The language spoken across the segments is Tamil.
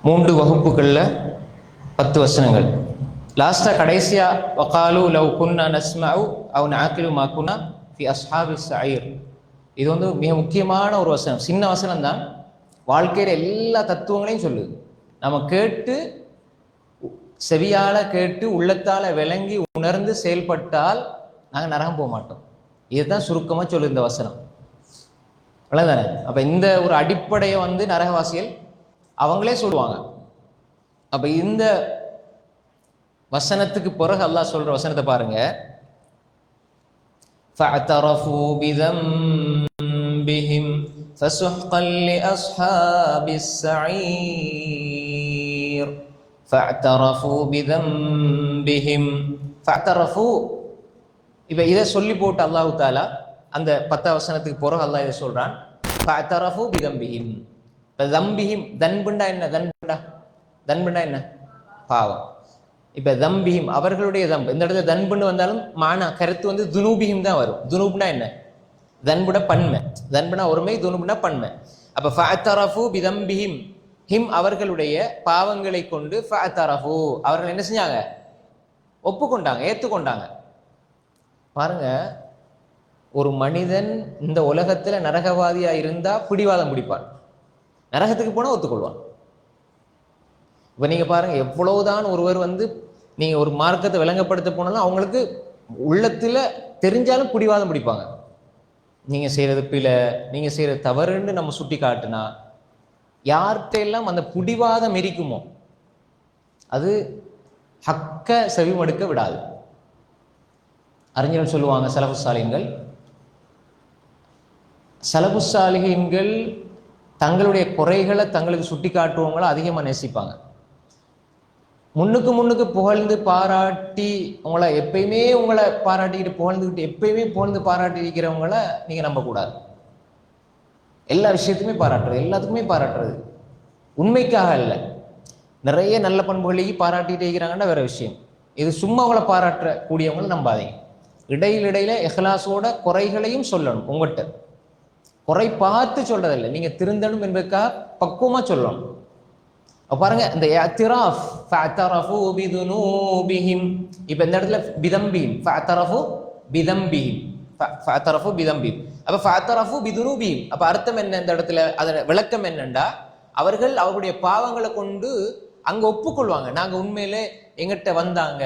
3 வகுப்புகளில் 10 வசனங்கள். லாஸ்ட்டாக கடைசியாக வகாலு லவ் குன்னா நஸ்மஉ அவ் நஅகிலு மா குன்னா ஃபி அஸ்ஹாபி ஸஈர். இது மிக முக்கியமான ஒரு வசனம். சின்ன வசனம் தான், வாழ்க்கையில் எல்லா தத்துவங்களையும் சொல்லுது. நம்ம கேட்டு செவியால் கேட்டு உள்ளத்தால் விளங்கி உணர்ந்து செயல்பட்டால் நாங்கள் நரகம் போக மாட்டோம். இதுதான் சுருக்கமாக சொல்லு இந்த வசனம். அவ்வளோதானே? அப்போ இந்த ஒரு அடிப்படையை நரகவாசிகள் அவங்களே சொல்லுவாங்க. அப்போ இந்த வசனத்துக்கு பிறகு அல்லாஹ் சொல்ற வசனத்தை பாருங்க. فَاعْتَرَفُوا بِذَنبِهِمْ فَسُحْقًا لِأَصْحَابِ السَّعِيرِ. فَاعْتَرَفُوا بِذَنبِهِمْ. فَاعْتَرَفُوا. இப்போ இதை சொல்லி போட்டு அல்லாஹ் தஆலா அந்த 10 வசனத்துக்கு பிறகு அல்லாஹ் இதை சொல்றான். فَاعْتَرَفُوا بِذَنبِهِمْ. இப்போ தம்பிஹிம், தன்புண்டா என்ன? தன்புண்டா என்ன? பாவம். இப்போ தம்பிஹிம் அவர்களுடைய தம்பு. இந்த இடத்துல தன்புன்னு வந்தாலும் மானா கருத்து துனூபிஹிம் தான் வரும். துனூப்னா என்ன? தன்புட பன்மை. தன்புனா ஒருமை, துனூப்னா பன்மை. அப்போ ஃபஅத்தரஃபு பிதம்பிஹிம், ஹிம் அவர்களுடைய பாவங்களை கொண்டு ஃபஅத்தரஃபு அவர்கள் என்ன செஞ்சாங்க? ஒப்புக்கொண்டாங்க, ஏற்றுக்கொண்டாங்க. பாருங்க, ஒரு மனிதன் இந்த உலகத்துல நரகவாதியா இருந்தா பிடிவாதம் பிடிப்பான், நரகத்துக்கு போனா ஒத்துக்கொள்வான். இப்ப நீங்க பாருங்க, எவ்வளவுதான் ஒருவர் நீங்க ஒரு மார்க்கத்தை விளங்கப்படுத்த போனாலும் அவங்களுக்கு உள்ளத்துல தெரிஞ்சாலும் பிடிவாதம் பிடிப்பாங்க. நீங்க செய்யறது பிழை, நீங்க செய்யறது தவறுன்னு நம்ம சுட்டி காட்டுனா யார்கிட்ட எல்லாம் அந்த பிடிவாதம் இருக்குமோ அது ஹக்க செவிமடுக்க விடாது. அறிஞர்கள் சொல்லுவாங்க, சலஃபு சாலிஹீன்கள் தங்களுடைய குறைகளை தங்களுக்கு சுட்டி காட்டுவவங்களை அதிகமாக நேசிப்பாங்க. முன்னுக்கு புகழ்ந்து பாராட்டி உங்களை எப்பயுமே பாராட்டிக்கிட்டு புகழ்ந்துக்கிட்டு எப்பயுமே புகழ்ந்து பாராட்டி இருக்கிறவங்கள நீங்க நம்பக்கூடாது. எல்லா விஷயத்துக்குமே பாராட்டுறது, எல்லாத்துக்குமே பாராட்டுறது உண்மைக்காக இல்லை. நிறைய நல்ல பண்புகளையும் பாராட்டிகிட்டே இருக்கிறாங்கன்னா வேற விஷயம். இது சும்மா அவங்கள பாராட்ட கூடியவங்களை நம்பாதீங்க. இடையில இஹ்லாஸோட குறைகளையும் சொல்லணும். உங்கள்கிட்ட குறை பார்த்து சொல்றதில்லை, நீங்க திருந்தணும் என்பதற்காக பக்குவமா சொல்லணும். பாருங்க, இந்த இஅ்திராஃப் ஃபஅ்தரஃபு பிதுனூபிஹிம். இப்போ இந்த இடத்துல பிதம்பிஹிம், ஃபஅ்தரஃபு பிதம்பிஹிம், ஃபஅ்தரஃபு பிதம்பிஹிம். அப்ப ஃபஅ்தரஃபு பிதுனூபிஹிம் அப்ப அர்த்தம் என்ன? இந்த இடத்துல அதோட விளக்கம் என்னண்டா, அவர்கள் அவருடைய பாவங்களை கொண்டு அங்க ஒப்புக்கொள்வாங்க. நாங்க உண்மையிலே எங்கிட்ட வந்தாங்க,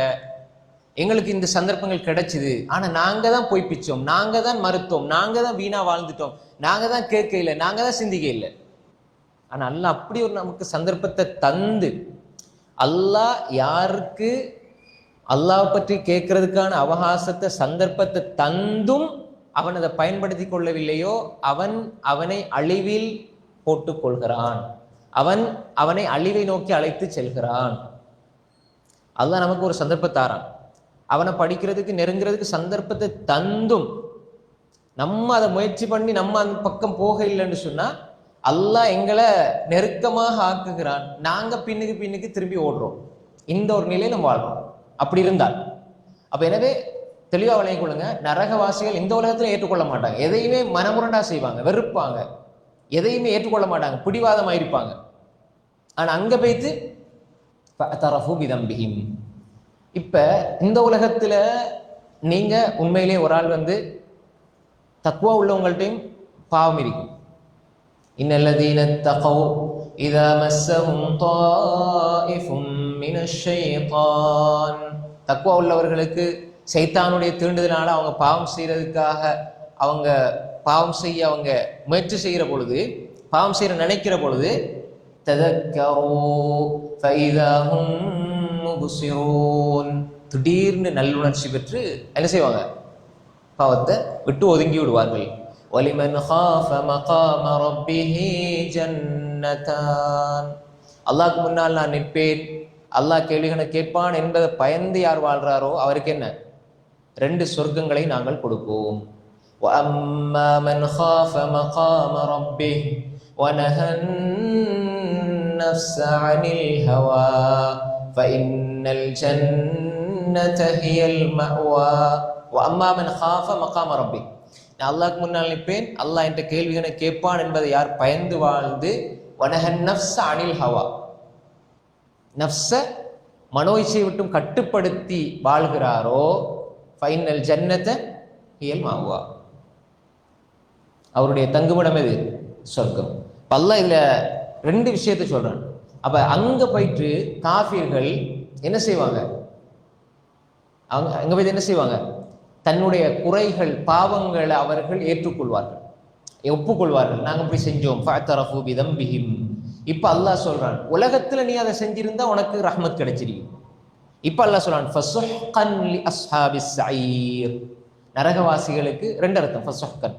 எங்களுக்கு இந்த சந்தர்ப்பங்கள் கிடைச்சிது, ஆனா நாங்க தான் பொய்ப்பிச்சோம், நாங்க தான் மறுத்தோம், நாங்க தான் வீணா வாழ்ந்துட்டோம், நாங்க தான் கேட்க இல்லை, நாங்க தான் சிந்திக்க இல்லை. ஆனா அல்லாஹ் அப்படி ஒரு நமக்கு சந்தர்ப்பத்தை தந்து, அல்லாஹ் யாருக்கு அல்லாஹ் பற்றி கேட்கறதுக்கான அவகாசத்தை சந்தர்ப்பத்தை தந்தும் அவன் அதை பயன்படுத்தி கொள்ளவில்லையோ அவனை அழிவில் போட்டுக் கொள்கிறான், அவனை அழிவை நோக்கி அழைத்து செல்கிறான். அல்லாஹ் நமக்கு ஒரு சந்தர்ப்பத்தாரான், அவனை படிக்கிறதுக்கு நெருங்கிறதுக்கு சந்தர்ப்பத்தை தந்தும் நம்ம அதை முயற்சி பண்ணி நம்ம அந்த பக்கம் போக இல்லைன்னு சொன்னா அல்லாஹ் எங்களை நெருக்கமாக ஆக்குகிறான். நாங்க பின்னுக்கு திரும்பி ஓடுறோம். இந்த ஒரு நிலையை நம்ம வாழ்றோம். அப்படி இருந்தால் அப்ப எனவே தெளிவா விளங்கிக் கொள்ளுங்க, நரகவாசிகள் இந்த உலகத்துல ஏற்றுக்கொள்ள மாட்டாங்க. எதையுமே மனமுரண்டா செய்வாங்க, வெறுப்பாங்க, எதையுமே ஏற்றுக்கொள்ள மாட்டாங்க, பிடிவாதமா இருப்பாங்க. ஆனா அங்க போய்த்து ஃபஅ்தரஃபு பிதம்பிஹிம். இப்ப இந்த உலகத்துல நீங்க உண்மையிலே ஒரு ஆள் தக்வா உள்ளவங்கள்ட்டையும் பாவம் இருக்கும். இன்னல்லதீன தகவ் இதா மஸ்ஸஹும் தாயிஃபும் மினஷ் ஷைத்தான். தக்வா உள்ளவர்களுக்கு சைத்தானுடைய தீண்டுதனால அவங்க பாவம் செய்யறதுக்காக அவங்க பாவம் செய்ய அவங்க முயற்சி செய்கிற பொழுது, பாவம் செய்ய நினைக்கிற பொழுது ததக்கரு ஃபஇதா ஹும் முப்சிரூன், திடீர்னு நல்லுணர்ச்சி பெற்று என்ன செய்வாங்க? பாவத்தை விட்டு ஒதுங்கி விடுவார்கள். வலிமன் காஃப மகாம ரப்பிஹி ஜன்னதான். அல்லாஹ்க்கு முன்னால் நான் நிற்பேன், அல்லாஹ் கேள்விகளை கேட்பான் என்பதை பயந்து யார் வாழ்றாரோ அவருக்கு என்ன? 2 சொர்க்கங்களை நாங்கள் கொடுப்போம். وَأَمَّا مَنْ خَافَ مَقَامَ رَبِّهِ وَنَهَى النَّفْسَ عَنِ الْهَوَى فَإِنَّ الْجَنَّةَ هِيَ الْمَأْوَى وَأَمَّا مَنْ خَافَ مَقَامَ رَبِّهِ. நான் அல்லாஹ்க்கு முன்னால் நிற்பேன், அல்லாஹ் என்ற கேள்விகளை கேட்பான் என்பதை யார் பயந்து வாழ்ந்து, وَنَهَى النَّفْسَ عَنِ الْهَوَى நஃப்ஸ மனோ இச்சையை விட்டும் கட்டுப்படுத்தி வாழ்கிறாரோ ஃபைனல் ஜன்னத ஹியல் மாவா, அவருடைய தங்குமிடம் எது? சொர்க்கம். அல்லாஹ் இதுல ரெண்டு விஷயத்தை சொல்றான். அப்ப அங்க போயிட்டு காஃபிர்கள் என்ன செய்வாங்க? அங்க போய் என்ன செய்வாங்க? தன்னுடைய குறைகள் பாவங்களை அவர்கள் ஏற்றுக்கொள்வார்கள், ஒப்புக்கொள்வார்கள். நாங்க இப்படி செஞ்சோம். ஃபஅதரஃபு பிதம்பிஹிம். இப்ப அல்லாஹ் சொல்றான், உலகத்துல நீ அதை செஞ்சிருந்தா உனக்கு ரஹ்மத் கிடைச்சிருக்கும். இப்ப அல்லாஹ் சொல்றான், ஃபஸுஹ்கன் லி அஸ்ஹாபிஸ் ஸஈர். நரகவாசிகளுக்கு ரெண்டு அர்த்தம். ஃபஸுஹ்கன்,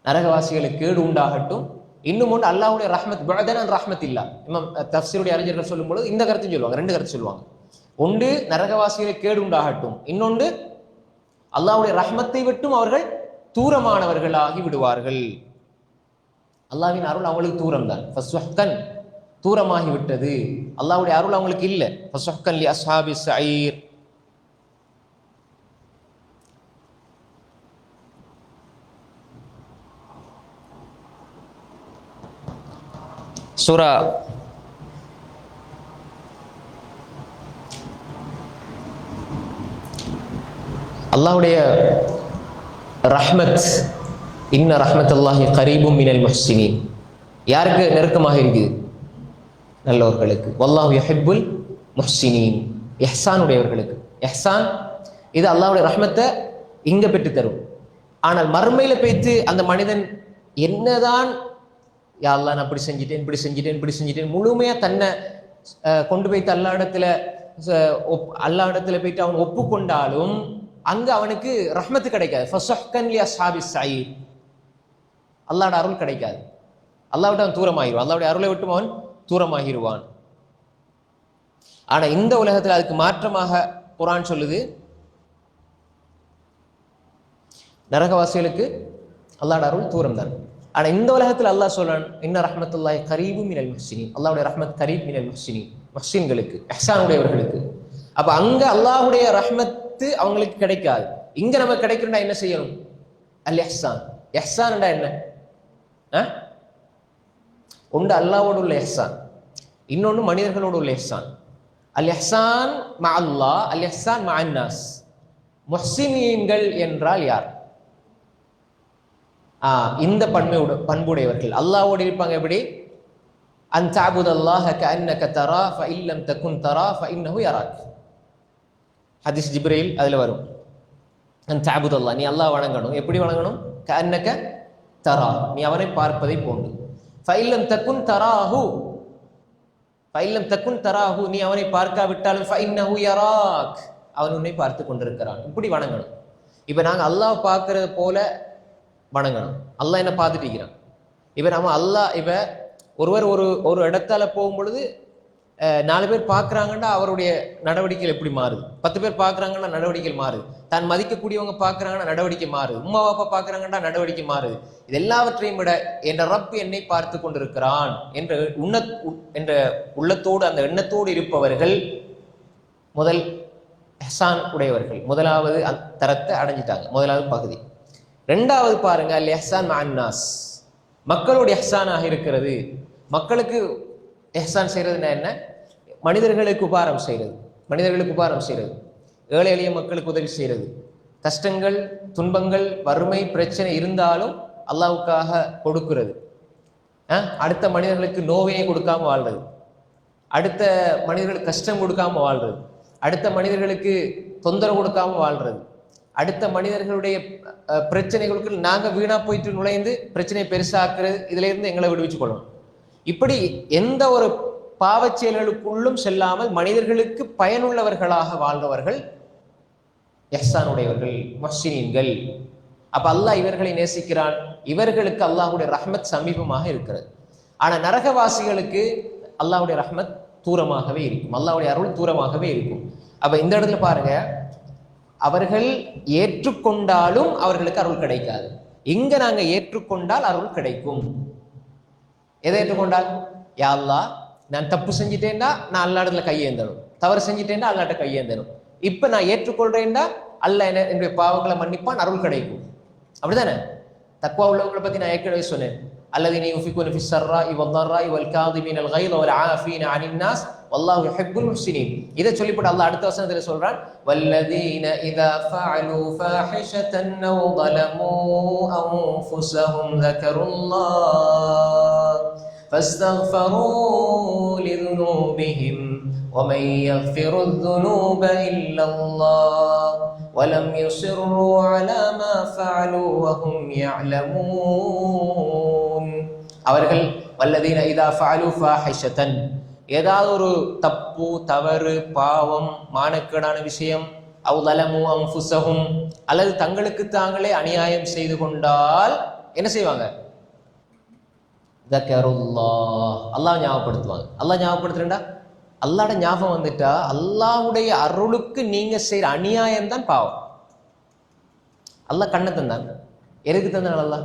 நரகவாசிகளுக்கு கேடு உண்டாகட்டும். இன்னும் ஒன்று, அல்லாஹ்வுடைய ரஹ்மத் பஅதன் ரஹ்மத் இல்லா. இமாம் தஃப்சீருடைய அறிஞர்கள் சொல்லும்போது இந்த கருத்தையும் சொல்லுவாங்க, ரெண்டு கருத்து சொல்லுவாங்க. ஒன்று நரகவாசிகளுக்கு கேடு உண்டாகட்டும், இன்னொன்று அல்லாஹ்வுடைய ரஹ்மத்தை விட்டும் அவர்கள் தூரமானவர்களாகி விடுவார்கள். அல்லாஹ்வின் அருள் அவங்களுக்கு தூரம் தான். ஃபஸ்வஹ்கன், தூரமாகி விட்டது. அல்லாஹ்வுடைய அருள் அவங்களுக்கு இல்லை. ஃபஸ்வஹ்கன் லி அஸ்ஹாபிஸ் ஸஈர். சூரா அல்லாஹ்வுடைய ரஹ்மத், இன்ன ரஹ்மத்துல்லாஹி கரீபும் மினல் முஹ்சினீன். யாருக்கு நெருக்கமாக இருக்குது? நல்லவர்களுக்கு. வல்லாஹு யுஹிப்புல் முஹ்சினீன், இஹ்சான் உடையவர்களுக்கு. இஹ்சான் இது அல்லாஹ்வுடைய ரஹ்மத்தை இங்க பெற்று தரும். ஆனால் மறுமையில பேத்து அந்த மனிதன் என்னதான் யா அல்லாஹ் நான் இப்படி செஞ்சிட்டேன், இப்படி செஞ்சிட்டேன், இப்படி செஞ்சிட்டேன், முழுமையா தன்னை கொண்டு போய்த்து அல்லா இடத்துல போயிட்டு அவன் ஒப்புக்கொண்டாலும் அங்க அவனுக்கு ரஹ்மத்து கிடைக்காது. ஃபஸஹ்கன் லி அஸ்ஹாபிஸ் ஸஈர், அல்லாஹ்வுடைய அருள் கிடைக்காது. அல்லாஹ் விட்டு அவன் தூரமாகிடுவான், அல்லாஹ்வுடைய அருளை விட்டு அவன் தூரமாகிடுவான். ஆனா இந்த உலகத்துல அதுக்கு மாற்றமாக குர்ஆன் சொல்லுது, நரகவாசிகளுக்கு அல்லாஹ்வுடைய அருள் தூரம் தான். ஆனா இந்த உலகத்துல அல்லாஹ் சொல்றான், இன்ன ரஹ்மத்துல்லாஹி கரீபும் மினல் முஹ்சினீன். அல்லாஹ்வுடைய ரஹ்மத் கரீப் மினல் முஹ்சினீன், முஹ்சின்களுக்கு, இஹ்சான் உடையவர்களுக்கு. அப்ப அங்க அல்லாஹ்வுடைய ரஹ்மத்து அவங்களுக்கு கிடைக்காது. இங்க நமக்கு கிடைக்கணும்னா என்ன செய்யணும்? அல் இஹ்சான். இஹ்சான் என்ன? ஒன்று அல்லாஹ்வோடு உள்ள இஹ்சான், இன்னொன்று மனிதர்களோடு உள்ள இஹ்சான். அல் இஹ்சான் மஅ அல்லாஹ், அல் இஹ்சான் மஅ அன்னாஸ். முஹ்சினீன்கள் என்றால் யார்? இந்த பண்புடையவர்கள் அல்லாஹ்வோடு இருப்பாங்க. எப்படி? அன் தஅபுதல்லாஹ கஅன்னக தரா ஃபஇன் லம் தகுன் தரா ஃபஇன்னஹு யராக். ஹதீஸ் ஜிப்ரீல் அதுல வரும். அன் தஅபுதல்லாஹ், நீ அல்லாஹ் வணங்கணும். எப்படி வணங்கணும்? கஅன்னக தரா, நீ அவனை பார்ப்பதை போன்று. ஃபஇன் லம் தகுன் தராஹு, ஃபஇன் லம் தகுன் தராஹு, நீ அவனை பார்க்காவிட்டாலும் ஃபஇன்னஹு யராக், அவன் உன்னை பார்த்து கொண்டிருக்கிறான். இப்படி வணங்கணும். இப்ப நாங்க அல்லாஹ் பார்க்கறது போல வணங்கணும். அல்லாஹ் என்ன பார்த்துட்டு இருக்கிறான். இப்ப நம்ம அல்லாஹ் இப்ப ஒருவர் ஒரு இடத்தால போகும் பொழுது 4 பேர் பார்க்குறாங்கன்னா அவருடைய நடவடிக்கைகள் எப்படி மாறுது? 10 பேர் பார்க்குறாங்கன்னா நடவடிக்கைகள் மாறுது. தான் மதிக்கக்கூடியவங்க பார்க்குறாங்கன்னா நடவடிக்கை மாறுது. உம்மா பாப்பா பார்க்குறாங்கன்னா நடவடிக்கை மாறுது. இது எல்லாவற்றையும் விட என்ற ரப் என்னை பார்த்து கொண்டிருக்கிறான் என்ற உள்ளத்தோடு, அந்த எண்ணத்தோடு இருப்பவர்கள் முதல் இஹ்சான் உடையவர்கள். முதலாவது தரத்தை அடைஞ்சிட்டாங்க, முதலாவது பகுதி. ரெண்டாவது பாருங்க, அல் இஹ்சான் மஅ அன்னாஸ், மக்களோட இஹ்சானாக இருக்கிறது. மக்களுக்கு இஹ்சான் செய்யறதுன்னா என்ன? மனிதர்களுக்கு உபகாரம் செய்யறது, மனிதர்களுக்கு உபகாரம் செய்யறது, ஏழை எளிய மக்களுக்கு உதவி செய்யறது. கஷ்டங்கள், துன்பங்கள், வறுமை, பிரச்சனை இருந்தாலும் அல்லாஹ்வுக்காக கொடுக்கிறது. அடுத்த மனிதர்களுக்கு நோவினை கொடுக்காம வாழ்றது, அடுத்த மனிதர்களுக்கு கஷ்டம் கொடுக்காம வாழ்றது, அடுத்த மனிதர்களுக்கு தொந்தரவு கொடுக்காம வாழ்றது, அடுத்த மனிதர்களுடைய பிரச்சனைகளுக்கு நாங்க வீணா போயிட்டு நுழைந்து பிரச்சனையை பெருசாக்குறது, இதுல இருந்து எங்களை விடுவிச்சு கொள்ளணும். இப்படி எந்த ஒரு பாவச் செயல்களுக்குள்ளும் செல்லாமல் மனிதர்களுக்கு பயனுள்ளவர்களாக வாழ்ந்தவர்கள் இஹ்சான் உடையவர்கள், முஹ்சினீன்கள். அப்ப அல்லாஹ் இவர்களை நேசிக்கிறான். இவர்களுக்கு அல்லாஹ்வுடைய ரஹ்மத் சமீபமாக இருக்கிறது. ஆனா நரகவாசிகளுக்கு அல்லாஹ்வுடைய ரஹ்மத் தூரமாகவே இருக்கும், அல்லாஹ்வுடைய அருள் தூரமாகவே இருக்கும். அப்ப இந்த இடத்துல பாருங்க, அவர்கள் ஏற்றுக்கொண்டாலும் அவர்களுக்கு அருள் கிடைக்காது. இங்க நாங்க ஏற்றுக்கொண்டால் அருள் கிடைக்கும். எதை ஏற்றுக்கொண்டால்? யா அல்லாஹ், நான் தப்பு செஞ்சிட்டேன்டா நான் அல்லா இடத்துல கையேந்தணும், தவறு செஞ்சிட்டேன்டா அல்லாட்ட கையேந்தணும். இப்ப நான் ஏற்றுக்கொள்றேன்டா அல்லாஹ் என்னுடைய பாவங்களை மன்னிப்பான், அருள் கிடைக்கும். அப்படிதானே? தக்வா உள்ளவங்களை பத்தி நான் ஏற்கனவே சொன்னேன். அல்லதீன யுன்ஃபிகூன ஃபிஸ் ஸர்ராஇ வல்-ضراء வல்-காதிமீன அல்-கைத வல்-ஆஃபீன அனின் நாஸ் வல்லாஹு யுஹிப்புல் முஹ்சினீன். இதை சொல்லிவிட்டு அல்லாஹ் அடுத்த வசனத்துல சொல்றான், வல்லதீன இதா ஃபஅலூ ஃபாஹிஷத்தன் அவ் ظلموا أنفسهم ذكروا الله فاستغفروا لذنوبهم ومن يغفر الذنوب إلا الله ولم يصروا على ما فعلوا وهم يعلمون. அவர்கள் வல்லதீன இதா ஃபஅலூ ஃபாஹிஷத்தன், ஏதாவது ஒரு தப்பு தவறு பாவம் மானக்கேடான விஷயம், அவ் ظلموا أنفسهم, அல்லது தங்களுக்கு தாங்களே அநியாயம் செய்து கொண்டால் என்ன செய்வாங்க? தக்கருல்லாஹ், அல்லாஹ் ஞாபகப்படுத்துவாங்க. அல்லாஹ் ஞாபகப்படுத்துறா, அல்லாஹ்ட ஞாபகம் வந்துட்டா அல்லாஹ்வுடைய அருளுக்கு நீங்க செய்யற அநியாயம் தான் பாவம். அல்லாஹ் கண்ணை தந்தான், எதுக்கு தந்தான்? அல்லாஹ்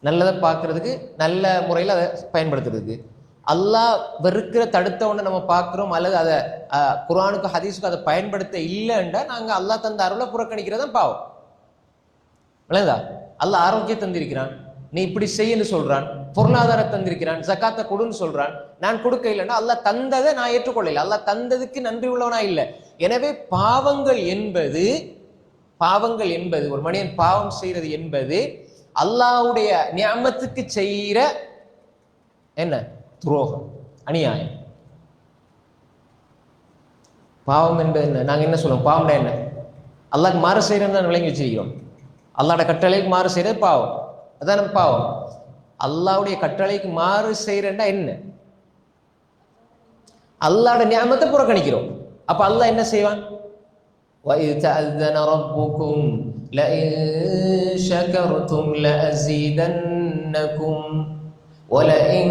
நல்லதை பார்க்கறதுக்கு, நல்ல முறையில் அதை பயன்படுத்துறதுக்கு. அல்லாஹ் வெறுக்கிற தடுத்த ஒன்று நம்ம பார்க்குறோம், அல்லது அதை குர்ஆனுக்கு ஹதீஸுக்கு அதை பயன்படுத்த இல்லைன்றா நாங்கள் அல்லாஹ் தந்த அருளை புறக்கணிக்கிறதான் பாவம். விளங்குதா? அல்லாஹ் ஆரோக்கியம் தந்திருக்கிறான், நீ இப்படி செய்யன்னு சொல்றான். பொருளாதாரம் தந்திருக்கிறான், ஜக்காத்தை கொடுன்னு சொல்றான். நான் கொடுக்க இல்லைன்னா அல்லாஹ் தந்ததை நான் ஏற்றுக்கொள்ளல, அல்லாஹ் தந்ததுக்கு நன்றி உள்ளவனா இல்லை. எனவே பாவங்கள் என்பது ஒரு மனிதன் பாவம் செய்யறது என்பது அல்லாஹ்வுடைய நியமத்துக்கு செய்கிற என்ன துரோகம், அநியாயம். பாவம் என்பது என்ன? நாங்க என்ன சொல்லுவோம்? பாவம்னா என்ன? அல்லாஹ்க்கு மாறு செய்யறதுன்னு விளங்கி வச்சிருக்கிறோம். அல்லாஹ்ட கட்டளைக்கு மாறு செய்யறது பாவம், அதான் நம்ம பாவம். அல்லாஹ்வுடைய கட்டளைக்கு மாறு செய்யறா என்ன? அல்லாஹ்ட நியமத்தை புறக்கணிக்கிறோம். அப்ப அல்லாஹ் என்ன செய்வான்? وَإِذْ تَأَذَّنَ رَبُّكُمْ لَئِن شَكَرْتُمْ لَأَزِيدَنَّكُمْ وَلَئِن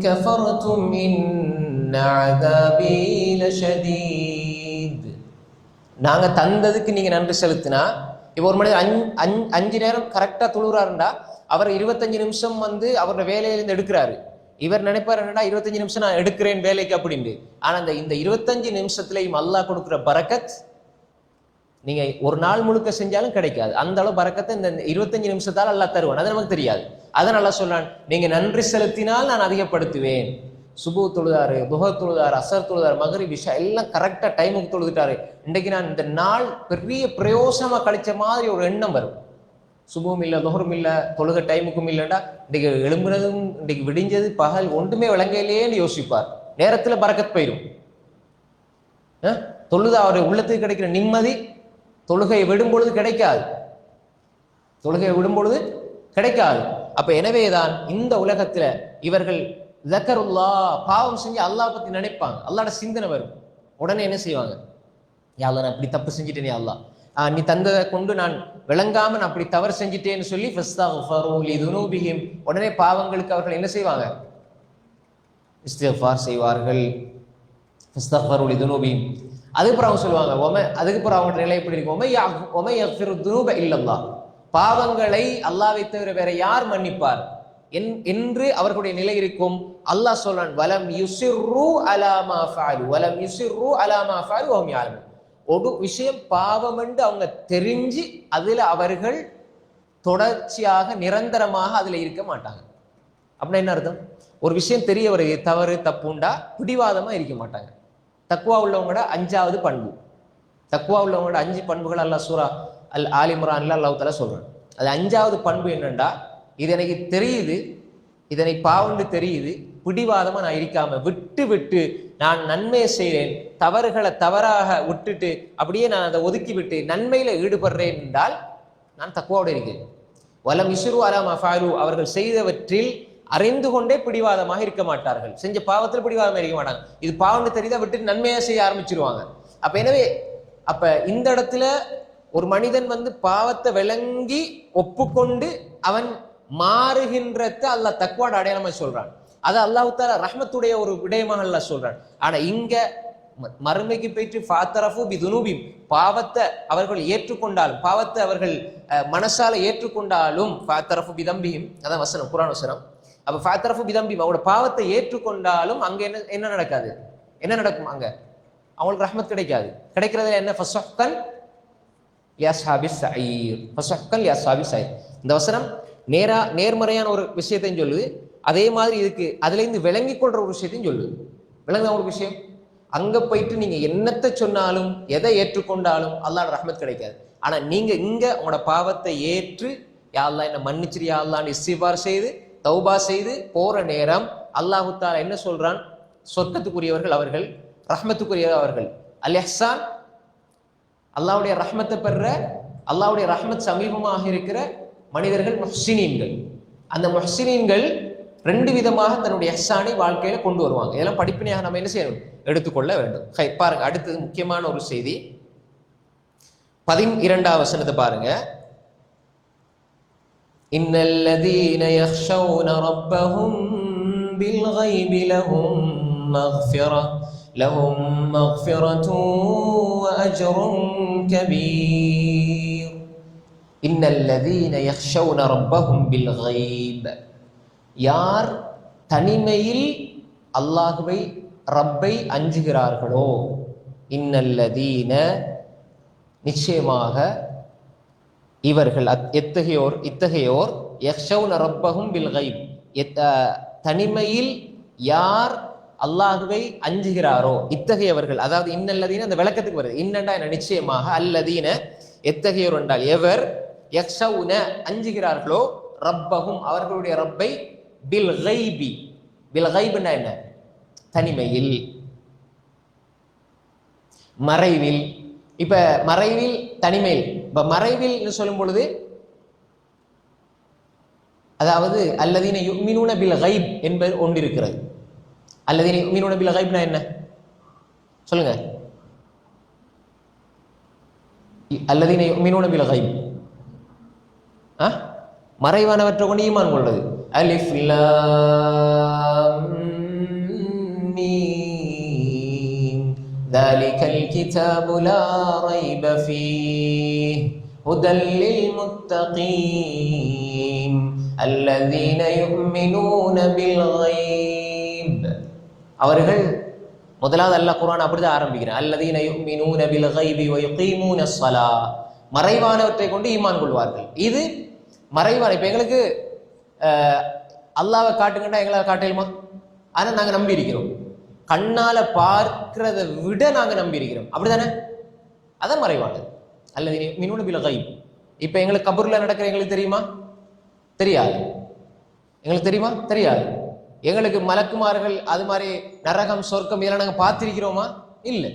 كَفَرْتُمْ إِنَّ عَذَابِي لَشَدِيدٌ. நாங்க தந்ததுக்கு நீங்க நன்றி செலுத்தினா, இப்போ ஒரு மனிதர் 5 நேரம் கரெக்டா தொழுகிறாருண்டா அவர் 25 நிமிஷம் அவரோட வேலையிலிருந்து எடுக்கிறாரு. இவர் நினைப்பார் என்னடா 25 நிமிஷம் நான் எடுக்கிறேன் வேலைக்கு அப்படின்னு. ஆனா இந்த 25 நிமிஷத்துலையும் அல்லாஹ் கொடுக்குற பரக்கத் நீங்க ஒரு நாள் முழுக்க செஞ்சாலும் கிடைக்காது. அந்த அளவு பரக்கத்தை இந்த 25 நிமிஷத்தால் அல்லாஹ் தருவான். அது நமக்கு தெரியாது. அதை நல்லா சொல்றான், நீங்க நன்றி செலுத்தினால் நான் அதிகப்படுத்துவேன். சுபு தொழுதாரு, துஹர் தொழுதாரு, அசர் தொழுதாரு, மகரிப் இஷா எல்லாம் கரெக்டா டைமுக்கு தொழுதுட்டாரு. இன்றைக்கு நான் இந்த நாள் பெரிய பிரயோசனமா கழிச்ச மாதிரி ஒரு எண்ணம் வரும். சுபும் இல்லை, துஹரும் இல்லை, தொழுக டைமுக்கும் இல்லைண்டா இன்றைக்கு எழும்புனதும் இன்றைக்கு விடிஞ்சது பகல் ஒன்றுமே விளங்கலையேன்னு யோசிப்பார். நேரத்துல பரக்கத் போயிடும். தொழுதா அவருடைய உள்ளத்துக்கு கிடைக்கிற நிம்மதி தொழுகையை விடும் பொழுது கிடைக்காது. அப்ப எனவேதான் இந்த உலகத்துல இவர்கள் ஸக்கருல்லாஹ் பாவம் செஞ்சு அல்லாஹ் பத்தி நினைப்பாங்க. அல்லாஹ்ட சிந்தனை வரும். உடனே என்ன செய்வாங்க? யா அல்லாஹ் நான் இப்படி தப்பு செஞ்சுட்டேனே அல்லாஹ், நீ தந்ததை கொண்டு நான் விளங்காம நான் அப்படி தவறு செஞ்சுட்டேன்னு சொல்லி ஃபஸ்தக்ஃபரு லிதுனூபிஹிம், உடனே பாவங்களுக்கு அவர்கள் என்ன செய்வாங்க? இஸ்திக்ஃபார் செய்வார்கள். ஃபஸ்தக்ஃபரு லிதுனூபிஹிம். அதுக்கப்புறம் அவங்க சொல்லுவாங்க, அதுக்கப்புறம் அவங்களோட நிலை எப்படி இருக்கும்? ஒமை யக்ஃபிரு துனூப இல்லல்லாஹ், பாவங்களை அல்லாஹ்வை தவிர வேற யார் மன்னிப்பார் என்று அவர்களுடைய நிலை இருக்கும். அல்லாஹ் சொல்றான், வலம் யுஸிர்ரு அலா மா ஃபஅலு வலம் யுஸிர்ரு அலா மா ஃபஅலு வஹும் யஅலமூன். ஒரு விஷயம் பாவம் என்று அவங்க தெரிஞ்சு அதுல அவர்கள் தொடர்ச்சியாக நிரந்தரமாக அதுல இருக்க மாட்டாங்க. அப்படின்னா என்ன அர்த்தம்? ஒரு விஷயம் தெரிய வருது, தவறு தப்புண்டா பிடிவாதமா இருக்க மாட்டாங்க. தக்வா உள்ளவங்களோட 5வது பண்பு, தக்வா உள்ளவங்களோட 5 பண்புகள் அல்லாஹ் சூரா அல் ஆல் இம்ரான்ல அல்லாஹ் தஆலா சொல்றான். அது 5வது பண்பு என்னண்டா, இது எனக்கு தெரியுது, இதனை பாவம்னு தெரியுது, பிடிவாதமா நான் இருக்காம விட்டு நான் நன்மையை செய்கிறேன், தவறுகளை தவறாக விட்டுட்டு அப்படியே நான் அதை ஒதுக்கி விட்டு நன்மையில ஈடுபடுறேன் என்றால் நான் தக்வாவோட இருக்கிறேன். வலம் யுஸ்ரு அலா மா ஃபஅலு, அவர்கள் செய்தவற்றில் அறிந்து கொண்டே பிடிவாதமாக இருக்க மாட்டார்கள். செஞ்ச பாவத்தில் பிடிவாதமாக இருக்க மாட்டாங்க. இது பாவம்னு தெரியுதா விட்டு நன்மையா செய்ய ஆரம்பிச்சிருவாங்க. அப்ப இந்த இடத்துல ஒரு மனிதன் பாவத்தை விளங்கி ஒப்புக்கொண்டு அவன் மாறுகின்றத அல்லாஹ் தக்வாட அடையாளமா சொல்றான். அது அல்லாஹ் தஆலா ரஹ்மத்துடைய ஒரு விடயமாக அல்லாஹ் சொல்றான். ஆனா இங்க மறுமைக்கு போயிட்டு ஃபாத்தரஃபு பிதுனூபிம், பாவத்தை அவர்கள் ஏற்றுக்கொண்டாலும், பாவத்தை அவர்கள் மனசால ஏற்றுக்கொண்டாலும், ஃபாத்தரஃபு பிதம்பிஹிம், அதான் வசனம், குர்ஆன் வசனம். அப்ப ஃபாத்தரஃபு பிதம்பிஹிம், அவங்களோட பாவத்தை ஏற்றுக்கொண்டாலும் அங்க என்ன நடக்காது? என்ன நடக்கும்? அங்க அவங்களுக்கு ரஹ்மத் கிடைக்காது. கிடைக்கிறது என்ன? ஃபஸஹ்கன் லிஅஸ்ஹாபிஸ் ஸஈர், ஃபஸஹ்கன் லிஅஸ்ஹாபிஸ் ஸஈர். இந்த வசனம் நேர்மறையான ஒரு விஷயத்தையும் சொல்லுது, அதே மாதிரி இதுக்கு அதுல இருந்து விளங்கி கொள்ற ஒரு விஷயத்தையும் சொல்லுது. விளங்குதான் ஒரு விஷயம். அங்க போயிட்டு நீங்க என்னத்தை சொன்னாலும் எதை ஏற்றுக்கொண்டாலும் அல்லாஹ்வோட ரஹ்மத் கிடைக்காது. ஆனா நீங்க இங்க உங்களோட பாவத்தை ஏற்று யா அல்லாஹ் என்ன மன்னிச்சிரு யா அல்லாஹ்னு இஸ்திக்பார் செய்து தௌபா செய்து போற நேரம் அல்லாஹு தஆலா என்ன சொல்றான்? சொர்க்கத்துக்குரியவர்கள் அவர்கள், ரஹ்மத்துக்குரியவர்கள் அவர்கள். அல் இஹ்சான், அல்லாஹ்வுடைய ரஹ்மத்தை பெற, அல்லாஹ்வுடைய ரஹ்மத் சமீபமாக இருக்கிற மனிதர்கள் முஹ்சினீன்கள். அந்த முஹ்சினீன்கள் ரெண்டு விதமாக தன்னுடைய இஹ்சானை வாழ்க்கையில கொண்டு வருவாங்க. இதெல்லாம் படிப்பினையாக நம்ம என்ன செய்யணும்? எடுத்துக்கொள்ள வேண்டும். பாருங்க, அடுத்தது முக்கியமான ஒரு செய்தி, 12வது வசனத்தை பாருங்க. இன்னல்லதீன யக்ஷௌன ரப்பஹும் பில்கைபி லஹும் மக்ஃபிரத்துன் வ அஜ்ருன் கபீர். இன்னல்லதீன யக்ஷௌன ரப்பஹும் பில்கைப், யார் தனிமையில் அல்லாஹ்வை ரப்பை அஞ்சுகிறார்களோ, இன்னல்லதீன நிச்சயமாக இவர்கள் இத்தகையோர் யக்ஷௌன ரப்பஹும் பில்கைப், தனிமையில் யார் அல்லாஹ்வை அஞ்சுகிறாரோ இத்தகையவர்கள். அதாவது இன்னல்லதீன அந்த விளக்கத்துக்கு வருது. இன்னண்டா என்ன? நிச்சயமாக, அல்லதீன எத்தகையோர் என்றால் எவர், யக்ஷௌன அஞ்சுகிறார்களோ, ரப்பஹும் அவர்களுடைய ரப்பை, பில்கைபி, பில்கைப்னா என்ன? தனிமையில், மறைவில். இப்ப மறைவில் தனிமையில், இப்ப மறைவில் சொல்லும் பொழுது அதாவது அல்லதீன யுமினூன பில் கைப் என்பது ஒன்று இருக்கிறது. அல்லதீன யுமினூன பில் கைப்னா என்ன சொல்லுங்க? அல்லதீன யுமினூன பில் கைப் மறைவானவற்றை கொண்டு ஈமான் கொள்வது. அலிஃப் லாம் மீம் தாலிகல் கிதாபு லா ரைப ஃபீஹ் ஹுதல் லில் முத்தகீன் அல்லதீன யுமினூன பில் கைப். அவர்கள் முதலாவது அல்லாஹ் குர்ஆன் அப்படிதான் ஆரம்பிக்கிறான். அல்லதீன யுமினூன பில் கைபி வ யுகீமூன ஸ்ஸலாஹ், மறைவானவற்றை கொண்டு ஈமான் கொள்வார்கள். இது மறைவான. இப்ப எங்களுக்கு அல்லாஹ்வை காட்டுங்கன்னா எங்களை காட்டலுமா? ஆனா நாங்க நம்பி இருக்கிறோம். கண்ணால பார்க்கிறத விட நாங்க நம்பி இருக்கிறோம். அப்படிதானே? அதான் மறைவானது. அல்லது மினூன பில் கைப். இப்ப எங்களுக்கு கபூர்ல நடக்கிற எங்களுக்கு தெரியுமா? தெரியாது. எங்களுக்கு தெரியுமா? தெரியாது. எங்களுக்கு மலக்குமார்கள் அது மாதிரி நரகம் சொர்க்கம் இதெல்லாம் நாங்க பார்த்திருக்கிறோமா? இல்லை.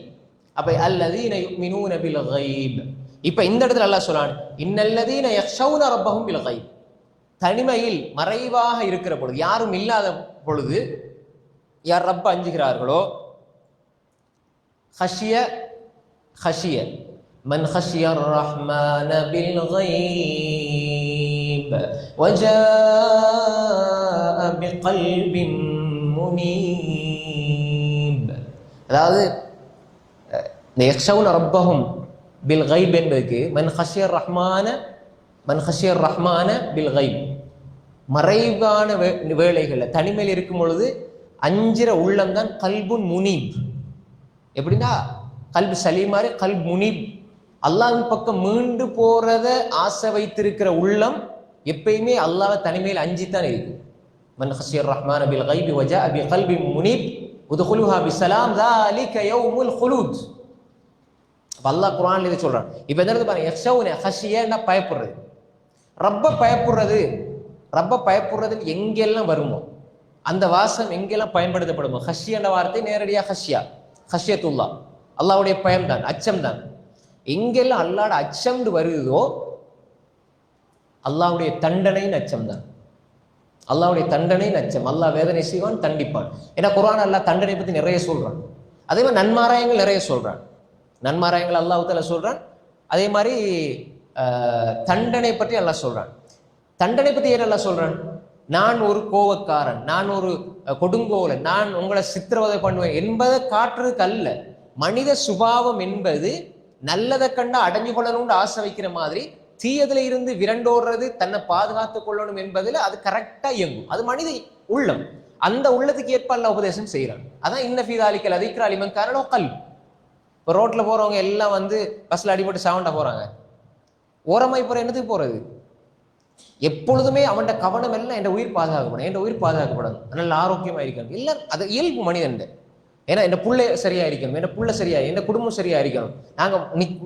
அப்ப அல்லதீன யுமினூன பில் கைப். இப்ப இந்த இடத்துல அல்லாஹ் சொல்றான், இன்னல்லதீன யக்ஷௌன ரப்பஹும் பில் கைப், தனிமையில் மறைவாக இருக்கிற பொழுது, யாரும் இல்லாத பொழுது யார் ரப்ப அஞ்சுகிறார்களோ, ஹஷிய மன் ஹஷிய ரஹ்மான பில் கைப் வஜாஅ பிகல்பின் முனீப். அதாவது இந்த யக்ஷௌன ரப்பஹும் பில் கைப் என்பதுக்கு மன் ஹஷியர் ரஹ்மான பில் கைப், மறைவான வேளைகளில் தனிமையில் இருக்கும் பொழுது அஞ்சிற உள்ளம் தான் கல்புன் முனீப். எப்படின்னா கல்பு சலீமாறு கல்ப் முனீப், அல்லாஹ்வின் பக்கம் மீண்டு போறத ஆசை வைத்திருக்கிற உள்ளம் எப்பயுமே அல்லாஹ் தனிமையில் அஞ்சித்தான் இருக்கு. மன் ஹஷியர் ரஹ்மான பில் கைபி வஜாஅ பி கல்பின் முனீப் உத்குலுஹா பிஸ்ஸலாம் ஸாலிக யௌமுல் குலூத். அல்லாஹ் குர்ஆன்ல இதை சொல்றான். இப்ப என்ன பாருங்க, யக்ஷௌன ஹஷியன்னா பயப்படுறது, ரப்ப பயப்படுறது எங்கெல்லாம் வருமோ அந்த வாசம் எங்கெல்லாம் பயன்படுத்தப்படுமோ, ஹஷியன்ற வார்த்தை நேரடியா ஹஷியத்துல்லா, அல்லாஹ்வுடைய பயம் தான், அச்சம் தான். எங்கெல்லாம் அல்லாஹ்வோட அச்சம் வருதோ அல்லாஹ்வுடைய தண்டனையின் அச்சம் தான். அல்லாஹ்வுடைய தண்டனையின் அச்சம். அல்லாஹ் வேதனை செய்வான், தண்டிப்பான். ஏன்னா குர்ஆன் அல்லாஹ் தண்டனை பத்தி நிறைய சொல்றான். அதே மாதிரி நன்மாராயங்கள் நிறைய சொல்றான். நன்மாராயங்கள் அல்லாஹ் தஆலா சொல்றான். அதே மாதிரி தண்டனை பற்றி அல்லாஹ் சொல்றான். தண்டனை பத்தி ஏன் அல்லாஹ் சொல்றான்? நான் ஒரு கோவக்காரன், நான் ஒரு கொடுங்கோலன், நான் உங்களை சித்திரவதை பண்ணுவேன் என்பதை காட்டுறதுக்கு அல்ல. மனித சுபாவம் என்பது நல்லதை கண்டா அடைஞ்சு கொள்ளணும்னு ஆசை வைக்கிற மாதிரி தீயதுல இருந்து விரண்டோடுறது, தன்னை பாதுகாத்துக் கொள்ளணும் என்பதுல அது கரெக்டா இயங்கும். அது மனித உள்ளம். அந்த உள்ளத்துக்கு ஏற்ப அல்லாஹ் உபதேசம் செய்யறான். அதான் இன்ன ஃபீ தாலிக லதிக்ரா லிமன் கான லஹு கல்ப். இப்போ ரோட்ல போறவங்க எல்லாம் பஸ்ல அடிபட்டு சாவண்டா போறாங்க. ஓரமாய் போற என்னத்துக்கு போறது? எப்பொழுதுமே அவன் கவனம் எல்லாம் என் உயிர் பாதுகாக்கப்படும், என் உயிர் பாதுகாக்கப்படும், நல்ல ஆரோக்கியமா இருக்கணும். எல்லாம் அது இயல்பு மனிதன். ஏன்னா என் புள்ளை சரியா இருக்கணும், என் புள்ள சரியா, என் குடும்பம் சரியா இருக்கணும், நாங்க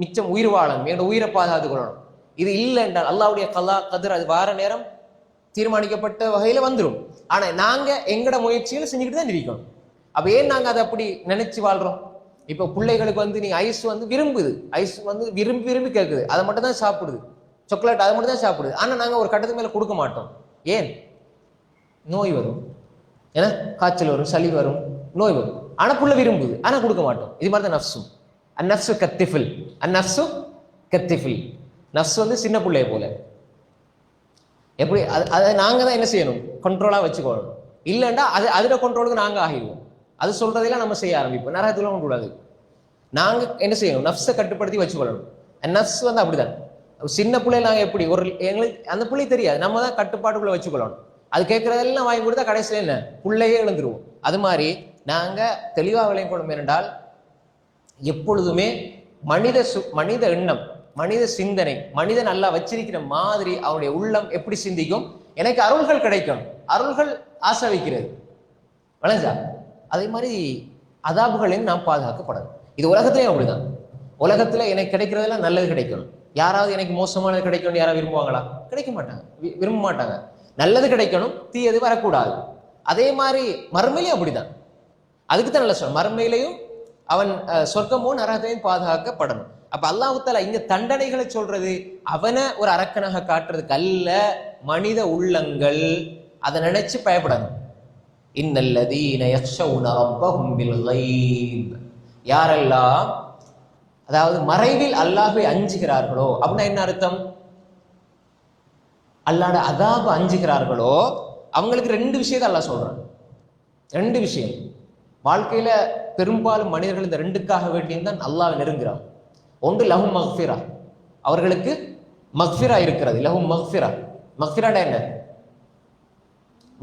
மிச்சம் உயிர் வாழணும், என் உயிரை பாதுகாத்து கொள்ளணும். இது இல்லை என்றால் அல்லாஹ்வுடைய கலா கதிர் அது வார நேரம் தீர்மானிக்கப்பட்ட வகையில வந்துடும். ஆனா நாங்க எங்கட முயற்சிகளை செஞ்சுக்கிட்டு தான் இருக்கணும். அப்ப ஏன் நாங்க அதை அப்படி நினைச்சு வாழ்றோம்? இப்ப பிள்ளைகளுக்கு நீ ஐஸ் விரும்புது, ஐஸ் விரும்பி விரும்பி கேட்குது, அதை மட்டும் தான் சாப்பிடுது, சாக்லேட் அதை மட்டும் தான் சாப்பிடுது. ஆனா நாங்க ஒரு கட்டத்துக்கு மேல கொடுக்க மாட்டோம். ஏன்? நோய் வரும், ஏன்னா காய்ச்சல் வரும், சளி வரும், நோய் வரும். ஆனா புள்ள விரும்புது, ஆனா கொடுக்க மாட்டோம். இது மாதிரி தான் நஃப்ஸும். அந்நஃப்ஸு கத்திஃபில், அந்நஃப்ஸு கத்திஃபில். நஃப்ஸ் சின்ன பிள்ளைய போல. எப்படி அதை நாங்க தான் என்ன செய்யணும்? கண்ட்ரோலா வச்சுக்கணும். இல்லைன்னா அதோட கண்ட்ரோலுக்கு நாங்க ஆகிடுவோம். அது சொல்றதெல்லாம் நம்ம செய்ய ஆரம்பிப்போம். நரகத்துல கூடாது. நாங்க என்ன செய்யணும்? நஃப்ஸை கட்டுப்படுத்தி வச்சுக்கொள்ளணும். நஃப்ஸ் அப்படிதான். சின்ன பிள்ளைய நாங்க எப்படி எங்களுக்கு அந்த பிள்ளை தெரியாது, நம்ம தான் கட்டுப்பாட்டுக்குள்ள வச்சுக்கொள்ளணும். அது கேட்கறதெல்லாம் வாங்கி கொடுத்தா கடைசியில் என்ன பிள்ளையே இழந்துருவோம். அது மாதிரி நாங்க தெளிவா விளையணும். என்றால் எப்பொழுதுமே மனித எண்ணம், மனித சிந்தனை, மனிதன் நல்லா வச்சிருக்கிற மாதிரி அவனுடைய உள்ளம் எப்படி சிந்திக்கும்? எனக்கு அருள்கள் கிடைக்கும், அருள்கள் ஆசை வைக்கிறது வளஞ்சா. அதே மாதிரி அதாபுகளையும் நாம் பாதுகாக்கப்படணும். இது உலகத்திலேயும் அப்படிதான். உலகத்துல எனக்கு கிடைக்கிறதெல்லாம் நல்லது கிடைக்கணும். யாராவது எனக்கு மோசமானது கிடைக்கணும் யாராவது விரும்புவாங்களா? கிடைக்க மாட்டாங்க, விரும்ப மாட்டாங்க. நல்லது கிடைக்கணும், தீயது வரக்கூடாது. அதே மாதிரி மறுமையிலையும் அப்படிதான். அதுக்கு தான் நல்ல சொல், மறுமையிலையும் அவன் சொர்க்கமோ நரகத்தையும் பாதுகாக்கப்படணும். அப்ப அல்லாஹ் தஆலா இங்க தண்டனைகளை சொல்றது அவனை ஒரு அரக்கனாக காட்டுறதுக்கு அல்ல, மனித உள்ளங்கள் அதை நினைச்சு பயப்படணும். இன்னல்லதீன யக்ஷவுன ரப்பஹும் பில் கைப், யாரெல்லாம் அதாவது மறைவில் அல்லாஹ்வை அஞ்சுகிறார்களோ, அப்படின்னா என்ன அர்த்தம்? அல்லாஹ்ட அதாபு அஞ்சுகிறார்களோ அவங்களுக்கு ரெண்டு விஷயத்தை அல்லாஹ் சொல்றான். ரெண்டு விஷயம். வாழ்க்கையில பெரும்பாலும் மனிதர்கள் இந்த ரெண்டுக்காக வேண்டியதான் அல்லாஹ்வை நெருங்குறான். ஒன்று லஹும் மக்ஃபிரா, அவர்களுக்கு மக்ஃபிரா இருக்கிறது. லஹும் மக்ஃபிரா, மக்ஃபிரானா என்ன?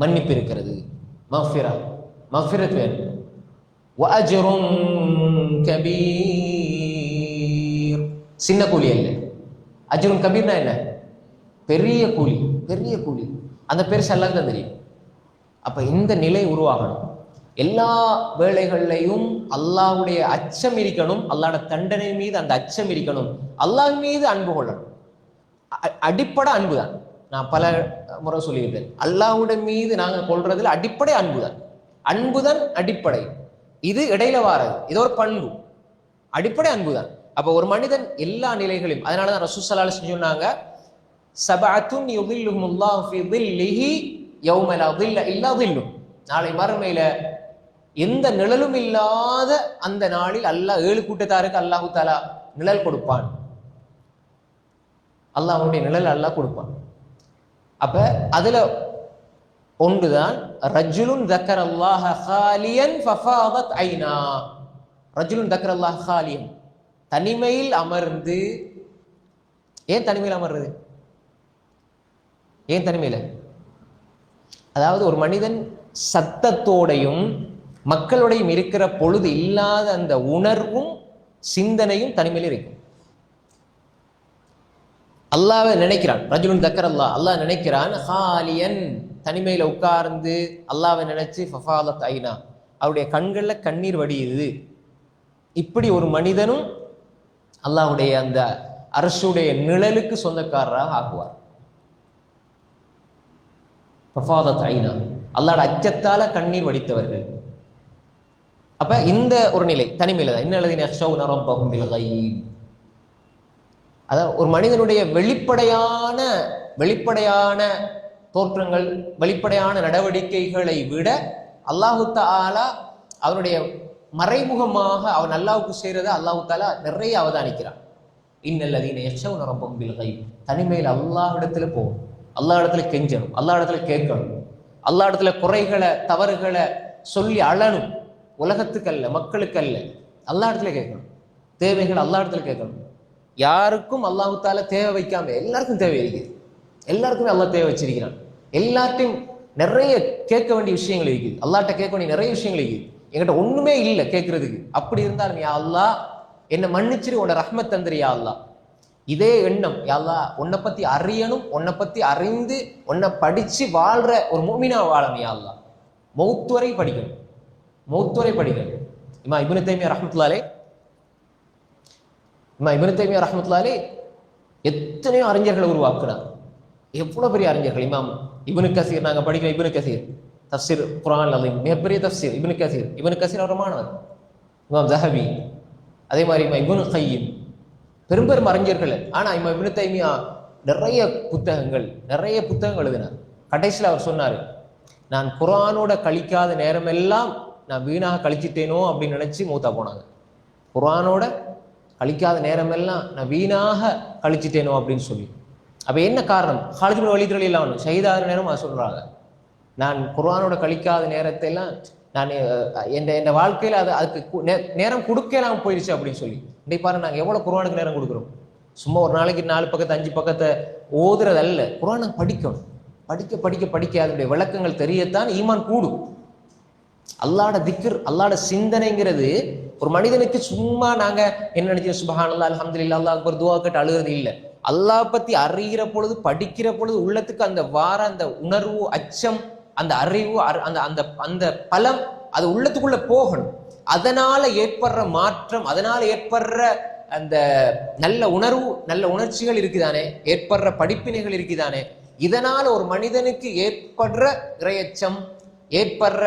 மன்னிப்பு இருக்கிறது. மக்ஃபிரா, மக்ஃபிரத் வேணும். வஅஜ்ருன் கபீர், சின்ன கூலி அல்ல. அஜ்ருன் கபீர்னா என்ன? பெரிய கூலி, பெரிய கூலி. அந்த பெருசு எல்லாருக்கும் தான் தெரியும். அப்ப இந்த நிலை உருவாகணும். எல்லா வேளைகள்லையும் அல்லாஹ்வுடைய அச்சம் இருக்கணும், அல்லாஹ்வுடைய தண்டனை மீது அந்த அச்சம் இருக்கணும், அல்லாஹ் மீது அன்பு கொள்ளணும். அடிப்படை அன்பு தான். நான் பல முறை சொல்லியிருக்கேன், அல்லாஹ்வுடைய மீது நாங்கள் கொள்றதுல அடிப்படை அன்புதான். அன்புதான் அடிப்படை. இது இடையில வாரது, இது ஒரு பண்பு. அடிப்படை அன்புதான். அப்ப ஒரு மனிதன் எல்லா நிலைகளையும், அதனாலதான் ரசூல் ஸல்லல்லாஹு அலைஹி வஸல்லம் சொன்னாங்க, சபஅத்துன் யுதில்லுஹுமுல்லாஹு ஃபீ தில்லிஹி யௌம லா தில்ல இல்லா தில்லுஹு, நாளை மறுமையில எந்த நிழலும் இல்லாத அந்த நாளில் அல்லாஹ் 7 கூட்டத்தாருக்கு அல்லாஹு தஆலா நிழல் கொடுப்பான். அல்லாஹ்வுடைய நிழல் அல்லாஹ் கொடுப்பான். அப்ப அதுல ஒன்றுதான் ரஜுலுன் தக்கரல்லாஹ ஹாலியன் ஃபஃபாதத் ஐனா. ரஜுலுன் தக்கரல்லாஹ ஹாலியன், தனிமையில் அமர்ந்து. ஏன் தனிமையில் அமர்றது? ஏன் தனிமையில? அதாவது ஒரு மனிதன் சத்தத்தோடையும் மக்களோடையும் இருக்கிற பொழுது இல்லாத அந்த உணர்வும் சிந்தனையும் தனிமையில இருக்கும். அல்லாஹ்வை நினைக்கிறான். ரஜுலுன் தக்கரல்லாஹ், அல்லாஹ் நினைக்கிறான். ஹாலியன், தனிமையில உட்கார்ந்து அல்லாஹ்வை நினைச்சு ஃபஃபாதத் ஐனா, அவருடைய கண்கள்ல கண்ணீர் வடியுது. இப்படி ஒரு மனிதனும் அல்லாஹ்வுடைய அந்த அரசுடைய நிழலுக்கு சொந்தக்காரராக ஆக்குவார். ஃபஃபாதத் ஐனா, அல்லாஹ்வுடைய அச்சத்தால கண்ணீர் வடித்தவர்கள். அப்ப இந்த ஒரு நிலை தனிமையில தான். இன்னல்லதீன யக்ஷவுன ரப்பஹும் பில் கைப், அதாவது ஒரு மனிதனுடைய வெளிப்படையான தோற்றங்கள், வெளிப்படையான நடவடிக்கைகளை விட அல்லாஹு தஆலா அவனுடைய மறைமுகமாக அவன் அல்லாஹ்வுக்கு செய்யறதை அல்லாஹு தஆலா நிறைய அவதானிக்கிறான். இன்னல்லதீன யக்ஷவுன ரப்பஹும் பில் கைப், தனிமையில் அல்லாஹ் இடத்துல போகணும், அல்லாஹ் இடத்துல கெஞ்சணும், அல்லாஹ் இடத்துல கேட்கணும், அல்லாஹ் இடத்துல குறைகளை தவறுகளை சொல்லி அழணும். உலகத்துக்கு அல்ல, மக்களுக்கு அல்ல, அல்லாஹ் இடத்துல கேட்கணும். தேவைகள் அல்லாஹ் இடத்துல கேட்கணும். யாருக்கும் அல்லாஹு தஆலா தேவை வைக்காம எல்லாருக்கும் தேவை இருக்குது. எல்லாருக்குமே அல்லாஹ் தேவை வச்சிருக்கிறான். எல்லார்ட்டையும் நிறைய கேட்க வேண்டிய விஷயங்கள் இருக்குது. அல்லாஹ்ட்ட கேட்க வேண்டிய நிறைய விஷயங்கள் இருக்குது. என்கிட்ட ஒண்ணுமே இல்லை கேட்கறதுக்கு. அப்படி இருந்தாலும் யா அல்லாஹ் என்னை மன்னிச்சிரு, உன்னோட ரஹ்மத் தந்திரு யா அல்லாஹ். இதே எண்ணம், யா அல்லாஹ் உன்னை பத்தி அறியணும், உன்னை பத்தி அறிந்து உன்னை படிச்சு வாழ்ற ஒரு முஃமினா வாழணும். யா அல்லாஹ் மௌத் வரை படிக்கணும், மௌத் வரை படிக்கணும். இமாம் இப்னு தைமியா ரஹ்மத்துல்லாஹி அலைஹி எத்தனையோ அறிஞர்களை உருவாக்குனார். எவ்வளவு பெரிய அறிஞர்கள்! இமாம் இப்னு கசீர், நாங்க படிக்கிற இப்னு கசீர் தஃப்சீர் குர்ஆன் அலீம், மிகப்பெரிய தஃப்சீர் இப்னு கசீர் அவர் மாணவர். இமாம் ஸஹபி, அதே மாதிரி இமாம் இப்னு கையிம், பெரும் அறிஞர்கள். ஆனா இமாம் இப்னு தைமியா நிறைய புத்தகங்கள் எழுதினார். கடைசியில் அவர் சொன்னாரு, நான் குர்ஆனோட கழிக்காத நேரமெல்லாம் நான் வீணாக கழிச்சிட்டேனோ அப்படின்னு நினைச்சு மூத்தா போனாங்க. குர்ஆனோட கழிக்காத நேரமெல்லாம் நான் வீணாக கழிச்சிட்டேனோ அப்படின்னு சொல்லி. அப்ப என்ன காரணம்? காலித் பின் வலீத் ரலியல்லாஹு அன்ஹு ஷஹீதாகிற நேரம் சொல்றாங்க, நான் குர்ஆனோட கழிக்காத நேரத்தை எல்லாம் நான் என் வாழ்க்கையில அதுக்கு நேரம் கொடுக்கலாம் போயிடுச்சு அப்படின்னு சொல்லி. இன்னைக்கு பாருங்க, நாங்கள் எவ்வளவு குர்ஆனுக்கு நேரம் கொடுக்குறோம். சும்மா ஒரு நாளைக்கு 4 பக்கத்தை 5 பக்கத்தை ஓதுறது அல்ல, குர்ஆனை படிக்கணும். படிக்க அதனுடைய விளக்கங்கள் தெரியத்தான் ஈமான் கூடும். அல்லாஹ்வுடைய திக்ர், அல்லாஹ்வுடைய சிந்தனைங்கிறது ஒரு மனிதனுக்கு சும்மா நாங்க என்ன நினைச்சோம், சுப்ஹானல்லாஹ் அல்ஹம்துலில்லாஹ் அல்லாஹ் அக்பர் துஆ கேட்டு அழுகிறது இல்லை. அல்லாஹ் பத்தி அறிகிற பொழுது, படிக்கிற பொழுது உள்ளத்துக்கு அந்த அந்த உணர்வு, அச்சம், அந்த அறிவு, அந்த அந்த பலம் அது உள்ளத்துக்குள்ள போகணும். அதனால ஏற்படுற மாற்றம், அதனால ஏற்படுற அந்த நல்ல உணர்வு, நல்ல உணர்ச்சிகள் இருக்குதானே, ஏற்படுற படிப்பினைகள் இருக்குதானே, இதனால ஒரு மனிதனுக்கு ஏற்படுற இறையச்சம், ஏற்படுற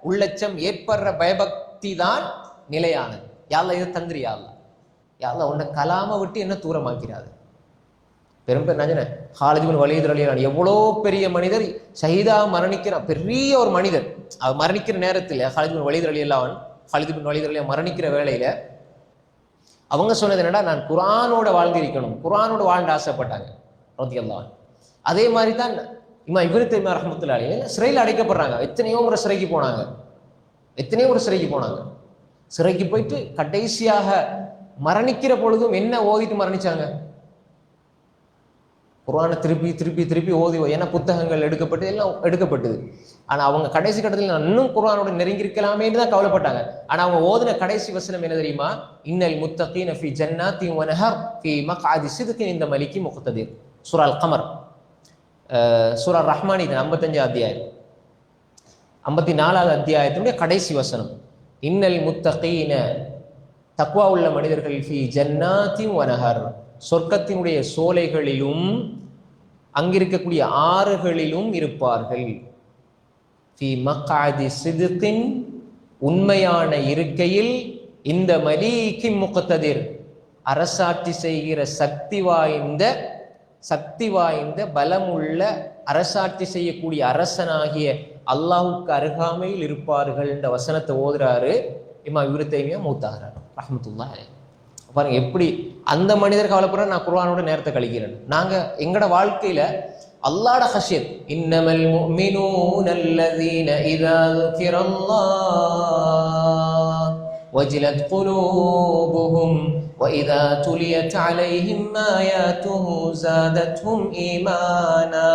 உள்ளச்சம், ஏற்படுற பயபக்தி தான் நிலையானது. யா அல்லாஹ் இதை தந்திரியா அல்லாஹ், யா அல்லாஹ் உன்னை கலாமை விட்டு என்ன தூரமாக்கிறாது. பெரும் காலித் பின் வலீத் ரலியல்லாஹு அன்ஹு எவ்வளோ பெரிய மனிதர், ஷஹீதா மரணிக்கிற பெரிய ஒரு மனிதர். அவர் மரணிக்கிற நேரத்தில் காலித் பின் வலீத் ரலியல்லாஹு அன்ஹு மரணிக்கிற வேளையில அவங்க சொன்னது என்னடா, நான் குர்ஆனோட வாழ்ந்திருக்கணும், குர்ஆனோட வாழ்ந்து ஆசைப்பட்டாங்க ரலியல்லாஹு அன்ஹு. அதே மாதிரி தான் இமாம் இப்னு தைமியா ரஹ்மத்துல்லாஹி அலைஹி சிறையில் அடைக்கப்படுறாங்க. எத்தனையோ ஒரு சிறைக்கு போனாங்க. சிறைக்கு போயிட்டு கடைசியாக மரணிக்கிற பொழுதும் என்ன ஓதிட்டு மரணிச்சாங்க? குர்ஆனை திருப்பி ஓதி, ஏன்னா புத்தகங்கள் எடுக்கப்பட்டது. ஆனா அவங்க கடைசி கட்டத்தில் நான் இன்னும் குர்ஆனோட நெருங்கி இருக்கலாமே தான் கவலைப்பட்டாங்க. ஆனா அவங்க ஓதின கடைசி வசனம் என்ன தெரியுமா? இன்னல் முத்தகீன ஃபீ ஜன்னாத்தின் வ நஹர் ஃபீ மக்அதி சித்கின் இன்த மலிக்கி முக்ததிர். சூரா அல் கமர், சூரா ரஹ்மான், இது 55 அத்தியாயம், 54வது அத்தியாயத்தினுடைய கடைசி வசனம். இன்னல் முத்தகீன, தக்வா உள்ள மனிதர்கள், ஃபீ ஜன்னாத்தின் வ நஹர், சொர்க்கத்தினுடைய சோலைகளிலும் அங்கிருக்கக்கூடிய ஆறுகளிலும் இருப்பார்கள். ஃபீ மக்அதி சித்கின், உண்மையான இருக்கையில், இந்த மலீகி முக்ததிர், அரசாட்சி செய்கிற சக்தி வாய்ந்த பலமுள்ள அரசாட்சி செய்யக்கூடிய அரசனாகிய அல்லாஹ்வுக்கு அருகாமையில் இருப்பார்கள் என்ற வசனத்தை ஓதுறாரு இமாம் இப்னு தைமியா மூத்தாகிறார் ரஹ்மத்துல்லாஹி அலைஹி. பாருங்க எப்படி அந்த மனிதர் கவலைப்படுற, நான் குர்ஆனோட நேரத்தை கழிக்கிறேன். நாங்க எங்கட வாழ்க்கையில அல்லாஹ்வுடைய ஹஷியத், இன்னமல் முஃமினூன அல்லதீன இதா ذுகிரல்லாஹ் வஜிலத் குலூபுஹும் وإذا تليت عليهم آياته زادتهم إيمانا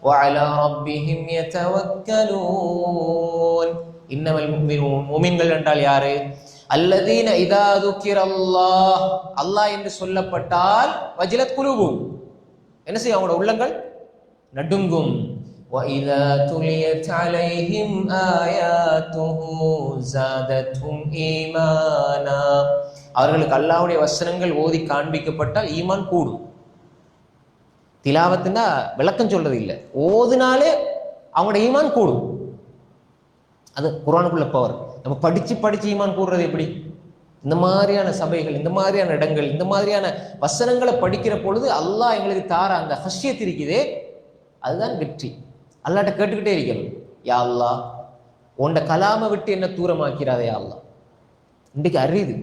وعلى ربهم يتوكلون. إنما المؤمنون, முஃமின்கள் என்றால் யாரு? அல்லதீன இதா ذுகிரல்லாஹ், அல்லாஹ் என்று சொல்லப்பட்டால், வஜிலத் குலூபுஹும், என்ன செய்யும்? அவங்களோட உள்ளங்கள் நடுங்கும். وإذا تليت عليهم آياته زادتهم إيمانا, அவர்களுக்கு அல்லாஹ்வுடைய வசனங்கள் ஓதி காண்பிக்கப்பட்டால் ஈமான் கூடும். திலாவத்துனா விளக்கம் சொல்றது இல்லை, ஓதுனாலே அவங்களோட ஈமான் கூடும். அது குர்ஆனுக்குள்ள பவர். நம்ம படிச்சு ஈமான் கூடுறது எப்படி? இந்த மாதிரியான சபைகள், இந்த மாதிரியான இடங்கள், இந்த மாதிரியான வசனங்களை படிக்கிற பொழுது அல்லாஹ் எங்களுக்கு தார அந்த ஹஷ்யத் இருக்குதே, அதுதான் வெற்றி. அல்லாஹ்ட்ட கேட்டுக்கிட்டே இருக்கிறது, யா அல்லாஹ் உன்ட கலாமை விட்டு என்ன தூரமாக்கிறாதே யா அல்லாஹ். இன்றைக்கு அறியுது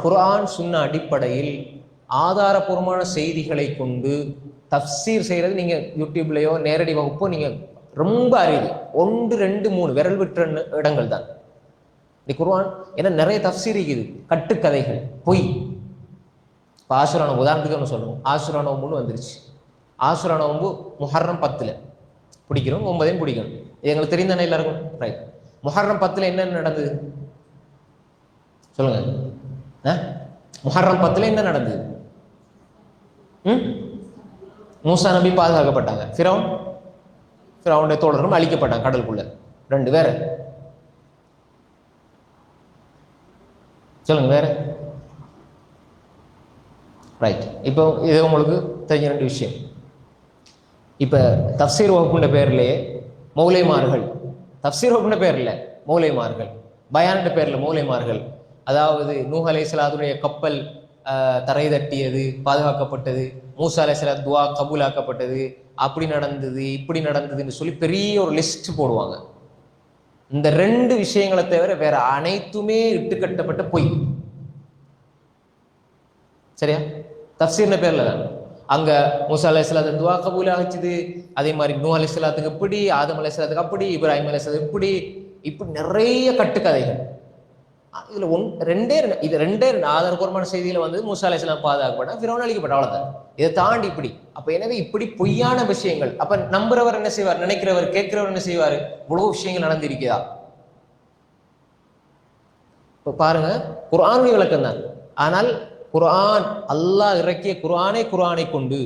குர்ஆன் சுன்னா அடிப்படையில் ஆதாரபூர்வமான செய்திகளை கொண்டு தஃப்சீர் செய்யறது. நீங்க யூடியூப்லயோ நேரடி வகுப்போ நீங்க ரொம்ப அறியுது. 1, 2, 3 விரல் விட்டுற இடங்கள் தான் இந்த குர்ஆன். ஏன்னா நிறைய தஃப்சீர் இருக்குது, கட்டுக்கதைகள், பொய். இப்போ ஆஷுரா நோம்பு உதாரணத்துக்கு ஒன்று சொல்லுவோம். ஆஷுரா நோம்புன்னு வந்துருச்சு. ஆஷுரா நோம்பு முஹர்ரம் 10 பிடிக்கிறோம், 9 பிடிக்கணும். இது எங்களுக்கு தெரிந்தானே எல்லாருக்கும், ரைட்? முஹர்ரம் 10 என்ன நடந்தது சொல்லுங்க. முஹர்ரம் 10 என்ன நடந்தது? மூசா நபி பாதுகாக்கப்பட்டாங்க. ஃபிரௌனுடைய தோழரும் அழிக்கப்பட்டாங்க கடலுக்குள்ள. 2 வேற சொல்லுங்க வேற. ரைட். இப்போ இது உங்களுக்கு தெரிஞ்ச 2 விஷயம். இப்போ தப்சீர் வகுப்புன்ற பேர்லயே மௌலைமார்கள், தப்சீர் வகுப்புன்ற பேர்ல மௌலைமார்கள், பயான்ன்ற பேர்ல மௌலைமார்கள், அதாவது நூஹ் அலைஹிஸ்ஸலாத்துடைய கப்பல் தரை தட்டியது, பாதுகாக்கப்பட்டது, மூசா அலைஹிஸ்ஸலாம் துவா கபூலாக்கப்பட்டது, அப்படி நடந்தது இப்படி நடந்ததுன்னு சொல்லி பெரிய ஒரு லிஸ்ட் போடுவாங்க. இந்த 2 விஷயங்களை தவிர வேற அனைத்துமே இட்டுக்கட்டப்பட்ட பொய். சரியா? தப்சீர்ன பேர்ல தான். அங்க மூசா அலைஹிஸ்ஸலாத்துக்கு துவா கபூல் ஆகிச்சுது, அதே மாதிரி நூஹ் அலைஹிஸ்ஸலாத்துக்கு இப்படி, ஆதம் அலைஹிஸ்ஸலாத்துக்கு அப்படி, இப்ராஹிம் அலைஹிஸ்ஸலாத்துக்கு இப்படி நிறைய கட்டுக்கதைகள். இதுல ரெண்டே ஆதாரபூர்வமான செய்தியில வந்து மூசா அலைஹிஸ்ஸலாம் பாதுகாக்கப்பட்டாங்க, ஃபிரௌன் அழிக்கப்பட்ட, அவ்வளவுதான். இதை தாண்டி இப்படி. அப்ப எனவே இப்படி பொய்யான விஷயங்கள். அப்ப நம்புறவர் என்ன செய்வார், நினைக்கிறவர் கேட்கிறவர் என்ன செய்வாரு, இவ்வளவு விஷயங்கள் நடந்திருக்கிறதா? இப்ப பாருங்க, குர்ஆனுடைய விளக்கம் தான். ஆனால் குர்ஆன், அல்லாஹ் இறக்கிய குர்ஆனை கொண்டு,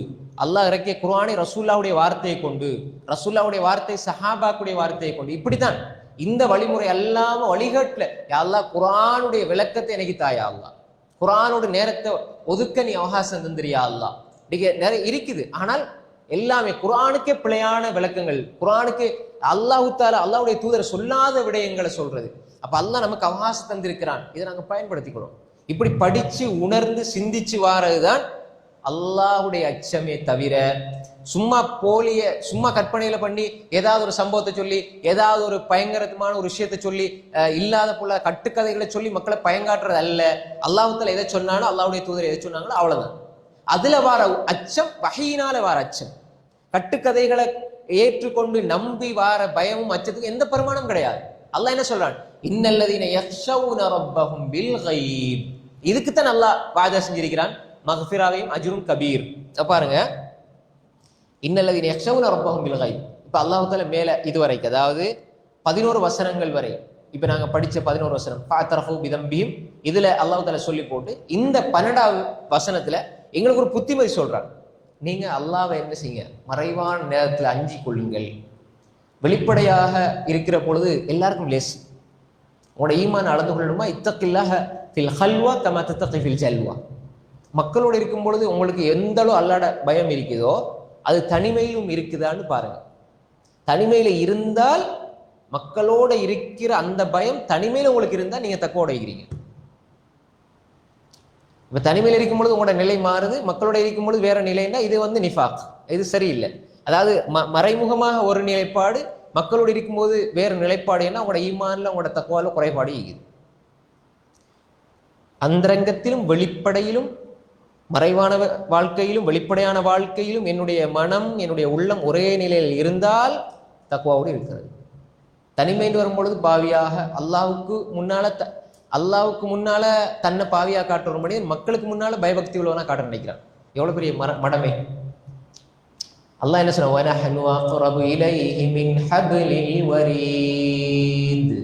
அல்லாஹ் இறக்கிய குர்ஆனை ரசூலுல்லாஹ்வுடைய வார்த்தையை கொண்டு, ரசூலுல்லாஹ்வுடைய வார்த்தை சஹாபாக்குடைய வார்த்தையை கொண்டு, இப்படித்தான் இந்த வழிமுறை அல்லாம வழிகாட்டல. யா அல்லாஹ் குர்ஆனுடைய விளக்கத்தை எனக்கு தாயா அல்லாஹ், குர்ஆனோட நேரத்தை ஒதுக்க நீ அவகாசம் தந்திரியா அல்லாஹ். நிறைய இருக்குது. ஆனால் எல்லாமே குர்ஆனுக்கே பிழையான விளக்கங்கள், குர்ஆனுக்கு அல்லாஹ் தஆலா அல்லாஹ்வுடைய தூதர் சொல்லாத விடயங்களை சொல்றது. அப்ப அல்லாஹ் நமக்கு அவகாசம் தந்திருக்கிறான், இதை நாங்க பயன்படுத்திக்கிறோம். இப்படி படிச்சு உணர்ந்து சிந்திச்சு வாரதுதான் அல்லாஹ்வுடைய அச்சமே தவிர சும்மா கற்பனையில பண்ணி ஏதாவது ஒரு சம்பவத்தை சொல்லி, ஏதாவது ஒரு பயங்கரமான ஒரு விஷயத்தை சொல்லி, இல்லாத போல கட்டுக்கதைகளை சொல்லி மக்களை பயங்காட்டுறது அல்ல. அல்லாஹ் தஆலா எதை சொன்னாலும், அல்லாஹ்வுடைய தூதர் எதை சொன்னாங்களோ அவ்வளவுதான். அதுல வார அச்சம் வஹீனால வார அச்சம். கட்டுக்கதைகளை ஏற்றுக்கொண்டு நம்பி வார பயமும் அச்சத்துக்கும் எந்த பிரமாணம் கிடையாது. அல்லாஹ் என்ன சொல்றான், இன்னல்லதீன யக்ஷவுன ரப்பஹும் பில் கைப். இதுக்குத்தான் அல்லாஹ் வாதா செஞ்சிருக்கிறான், மக்ஃபிராவையும் அஜ்ரும் கபீர். பாருங்க, இன்னல்லதீன யக்ஷவுன ரப்பஹும் பில் கைப். இப்ப அல்லாஹ் தஆலா மேல இதுவரைக்கும், அதாவது 11 வசனங்கள் வரை, இப்ப நாங்க படிச்ச 11 வசனம் ஃபஅதரஃபு பிதம்பிஹிம், இதுல அல்லாஹ் தஆலா சொல்லி போட்டு இந்த 12வது வசனத்துல எங்களுக்கு ஒரு புத்திமதி சொல்றார். நீங்க அல்லாஹ்வை என்ன செய்யுங்க, மறைவான நேரத்துல அஞ்சி கொள்ளுங்கள். வெளிப்படையாக இருக்கிற பொழுது எல்லாருக்கும் லேஸ். உங்களோட ஈமான் அளந்து கொள்ளணுமா, இத்தகில்லாஹ fill halwa comma தத்தகி fill Jalwa. மக்களோடு இருக்கும் பொழுது உங்களுக்கு எந்த அளவு அல்லாஹ்ட பயம் இருக்குதோ அது தனிமையிலும் இருக்குதான்னு பாருங்க. தனிமையில இருந்தால், மக்களோட இருக்கிற அந்த பயம் தனிமையில உங்களுக்கு இருந்தா நீங்க தக்குவோட இருக்கிறீங்க. இப்ப தனிமையில் இருக்கும் பொழுது உங்களோட நிலை மாறுது, மக்களோட இருக்கும் பொழுது வேற நிலைன்னா இது வந்து நிஃபாக், இது சரியில்லை. அதாவது மறைமுகமாக ஒரு நிலைப்பாடு, மக்களோடு இருக்கும்போது வேறு நிலைப்பாடு. ஏன்னா உங்களோட ஈமான்ல உங்களோட தக்குவால குறைபாடு இருக்குது. அந்தரங்கத்திலும் வெளிப்படையிலும், மறைவான வாழ்க்கையிலும் வெளிப்படையான வாழ்க்கையிலும் என்னுடைய மனம் என்னுடைய உள்ளம் ஒரே நிலையில் இருந்தால் தக்குவாவோடு இருக்கிறது. தனிமையில் வரும்பொழுது பாவியாக அல்லாவுக்கு முன்னால தன்னை பாவியா காட்டுற மனிதன் மக்களுக்கு முன்னால பயபக்தி உள்ளவனா காட்ட நினைக்கிறான். எவ்வளவு பெரிய மடமை. அல்லாஹ் என்ன சொல்றான், வனஹனு அக்ரபு இலைஹி மின் ஹப்லில் வரீத்.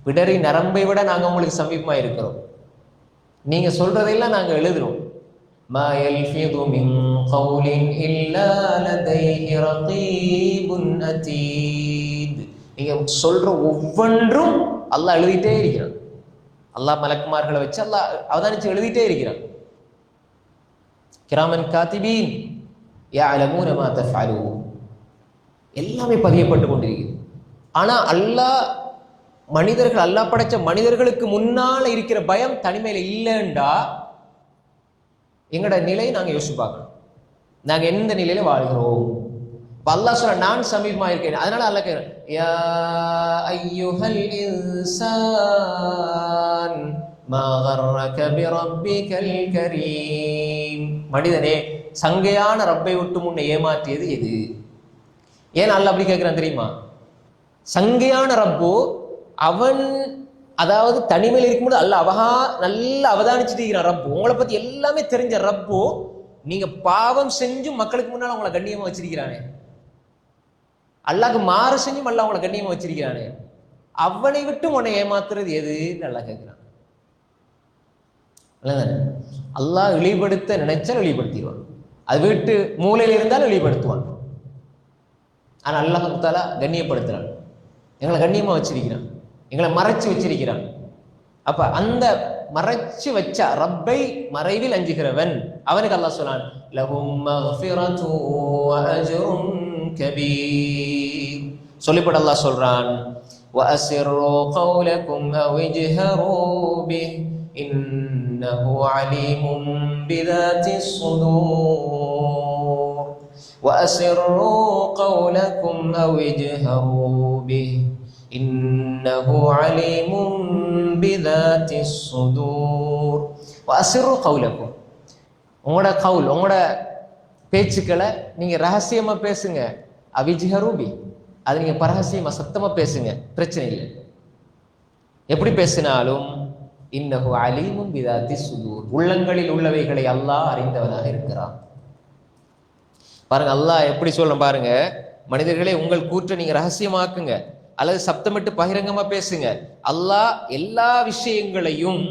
பிடரி நரம்பை விட நாங்க உங்களுக்கு சமீபமா இருக்கிறோம். நீங்க சொல்றதெல்லாம் நாங்க எழுதுறோம். மா யல்ஃபிது மின் கௌலின் இல்லா லதைஹி ரகீபுன் அதீத். நீங்க சொல்ற ஒவ்வொன்றும் அல்லாஹ் எழுதிட்டே இருக்கிறான். அல்லாஹ் மலக்குமார்களை வச்சு அல்லாஹ் அவதானிச்சு எழுதிட்டே இருக்கிறான். கிராமன் காத்திபீன் யஅலமூன மா தஃஅலூன். எல்லாமே பதியப்பட்டு கொண்டிருக்கிறது. ஆனா அல்லாஹ் படைச்ச மனிதர்களுக்கு முன்னால இருக்கிற பயம் தனிமையில இல்லைண்டா எங்கட நிலையை நாங்க யோசிச்சு பார்க்கணும். நாங்க எந்த நிலையில வாழ்கிறோம். அல்லாஹ் சொல்ற, நான் சமீபமா இருக்கேன். அதனால அல்லாஹ் கேக்குறான், யா அய்யுஹல் இன்சான் மா கர்ரக பிரப்பிகல் கரீம். மனிதனே, சங்கையான ரப்பை விட்டு முன்னை ஏமாற்றியது எது? ஏன் அல்லாஹ் அப்படி கேட்கிறான் தெரியுமா? சங்கையான ரப்பு அவன், அதாவது தனிமையில் இருக்கும்போது அல்லாஹ் நல்லா அவதானிச்சுட்டு இருக்கிறான். ரப்பு உங்களை பத்தி எல்லாமே தெரிஞ்ச ரப்பு, நீங்க பாவம் செஞ்சும் மக்களுக்கு முன்னால உங்களை கண்ணியமா வச்சிருக்கிறானே, அல்லாஹ்க்கு மாறு செஞ்சும் அல்லாஹ் உங்களை கண்ணியமா வச்சிருக்கிறானே, அவனை விட்டு உன்னை ஏமாத்துறது எதுன்னு அல்லாஹ் கேட்கிறான். அல்லாஹ் இழிபடுத்த நினைச்சா இழிபடுத்திடுவான். அது வீட்டு மூலையில் இருந்தால் வெளிப்படுத்துவான். ஆனா அல்லாஹ் தஆலா கண்ணியப்படுத்துறான், எங்களை கண்ணியமா வச்சிருக்கிறான், எங்களை மறைச்சு வச்சிருக்கிறான். அப்ப அந்த மறைச்சு வச்ச ரப்பை மறைவில் அஞ்சுகிறவன் அவனுக்கு அல்லாஹ் சொன்னான், லஹும் மக்ஃபிரத்து வ அஜ்ருன் கபீர். சொல்லிப்பட அல்லாஹ் சொல்றான், وَأَسِرُّوا قَوْلَكُمْ أَوْ اجْهَرُوا بِهِ إِنَّهُ عَلِيمٌ بِذَاتِ الصُّدُورِ وَأَسِرُّوا قَوْلَكُمْ أَوْ اجْهَرُوا بِهِ إِنَّهُ عَلِيمٌ بِذَاتِ الصُّدُورِ وَأَسِرُّوا قَوْلَكُمْ. உங்களோட கவுல், உங்களோட பேச்சுக்களை நீங்க ரகசியமா பேசுங்க. அவிஜ்ஹரூபி, அது நீங்க பரஹசியமா சத்தமா பேசுங்க, பிரச்சனை இல்லை. எப்படி பேசினாலும் இன்னஹு அலீமும் பிதாத்தி சுதூர், உள்ளங்களில் உள்ளவைகளை அல்லாஹ் அறிந்தவனாக இருக்கிறான். பாருங்க அல்லாஹ் எப்படி சொல்ல பாருங்க, மனிதர்களே உங்கள் கூற்றை நீங்க ரகசியமாக்குங்க அல்லது சப்தமிட்டு பகிரங்கமா பேசுங்க. அல்லாஹ் எல்லா விஷயங்களையும்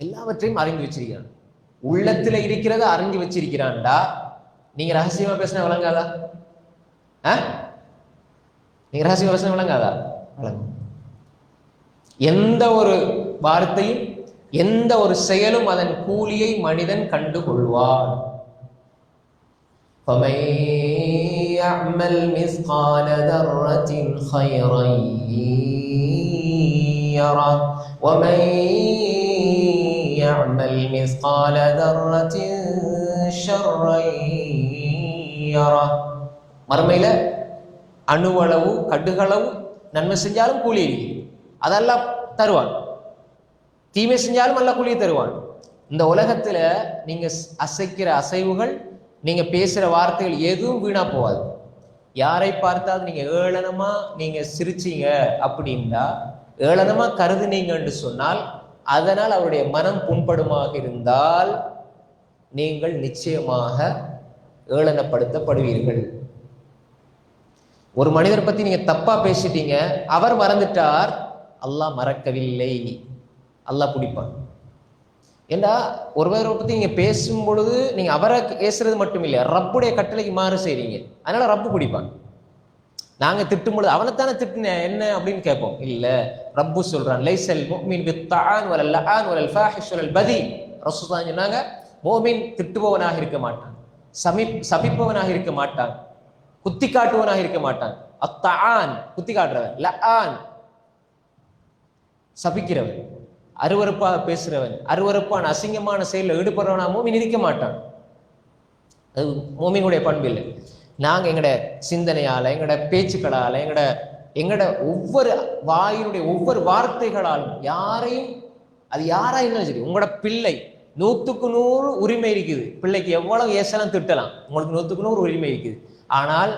எல்லாவற்றையும் அறிந்து வச்சிருக்கிறான். உள்ளத்துல இருக்கிறத அறிஞ்சு வச்சிருக்கிறான்டா. நீங்க ரகசியமா பேசினா விளங்காதா? நீங்க ரகசியமா பேசினா விளங்காதா? விளங்கும். எந்த ஒரு வார்த்தையும் எந்த ஒரு செயலும் அதன் கூலியை மனிதன் கண்டு கொள்வான். فَمَن يَعْمَلْ مِثْقَالَ ذَرَّةٍ خَيْرًا يَرَهُ وَمَن يَعْمَلْ مِثْقَالَ ذَرَّةٍ شَرًّا يَرَهُ. மறுமையில அணுவளவு கடுகளவு நன்மை செஞ்சாலும் கூலி இருக்கு, அதெல்லாம் தருவான். தீமை செஞ்சாலும் அல்ல கூலியை தருவான். இந்த உலகத்துல நீங்க அசைக்கிற அசைவுகள், நீங்க பேசுற வார்த்தைகள் எதுவும் வீணா போவாது. யாரை பார்த்தாலும் நீங்க ஏளனமா நீங்க சிரிச்சீங்க அப்படின்னா, ஏளனமா கருதுனீங்கன்னு சொன்னால், அதனால் அவருடைய மனம் புண்படுமாக இருந்தால் நீங்கள் நிச்சயமாக ஏளனப்படுத்தப்படுவீர்கள். ஒரு மனிதர் பத்தி நீங்க தப்பா பேசிட்டீங்க, அவர் மறந்துட்டார், அல்லாஹ் மறக்கவில்லை, அல்லாஹ் பிடிப்பான். ஏண்டா ஒருவரை பத்தி நீங்க பேசும் பொழுது நீங்க அவரை பேசுறது மட்டும் இல்லை, ரப்புடைய கட்டளைக்கு மாறு செய்றீங்க, அதனால ரப்பு பிடிப்பான். நாங்க திட்டும் பொழுது அவனைத்தானே திட்டின என்ன அப்படின்னு கேட்போம். இல்ல, ரப்பு சொல்றான், லைசல் முஃமின் பித்தான் வலல் லஆன் வலல் ஃபாஹிஷ் வலல் பதி. ரசூலுல்லாஹ் சொன்னாங்க, மோமின் திட்டுபவனாக இருக்க மாட்டான், சபிப்பவனாக இருக்க மாட்டான், குத்தி காட்டுவனாக இருக்க மாட்டான். அத்தான் குத்தி காட்டுறவன், லஆன் சபிக்கிறவன், அருவருப்பாக பேசுறவன், அருவருப்பான அசிங்கமான செயலில் ஈடுபடுறவனா மோமின் இருக்க மாட்டான். அது மோமினுடைய பண்பு இல்லை. நாங்க எங்கட சிந்தனையால, எங்கட பேச்சுக்களால, எங்கட ஒவ்வொரு வாயினுடைய ஒவ்வொரு வார்த்தைகளாலும் யாரையும், அது யாராயிருந்தாலும் சரி, உங்களோட பிள்ளை 100% உரிமை இருக்குது, பிள்ளைக்கு எவ்வளவு ஏசலாம் திட்டலாம், உங்களுக்கு 100% உரிமை இருக்குது. ஆனால்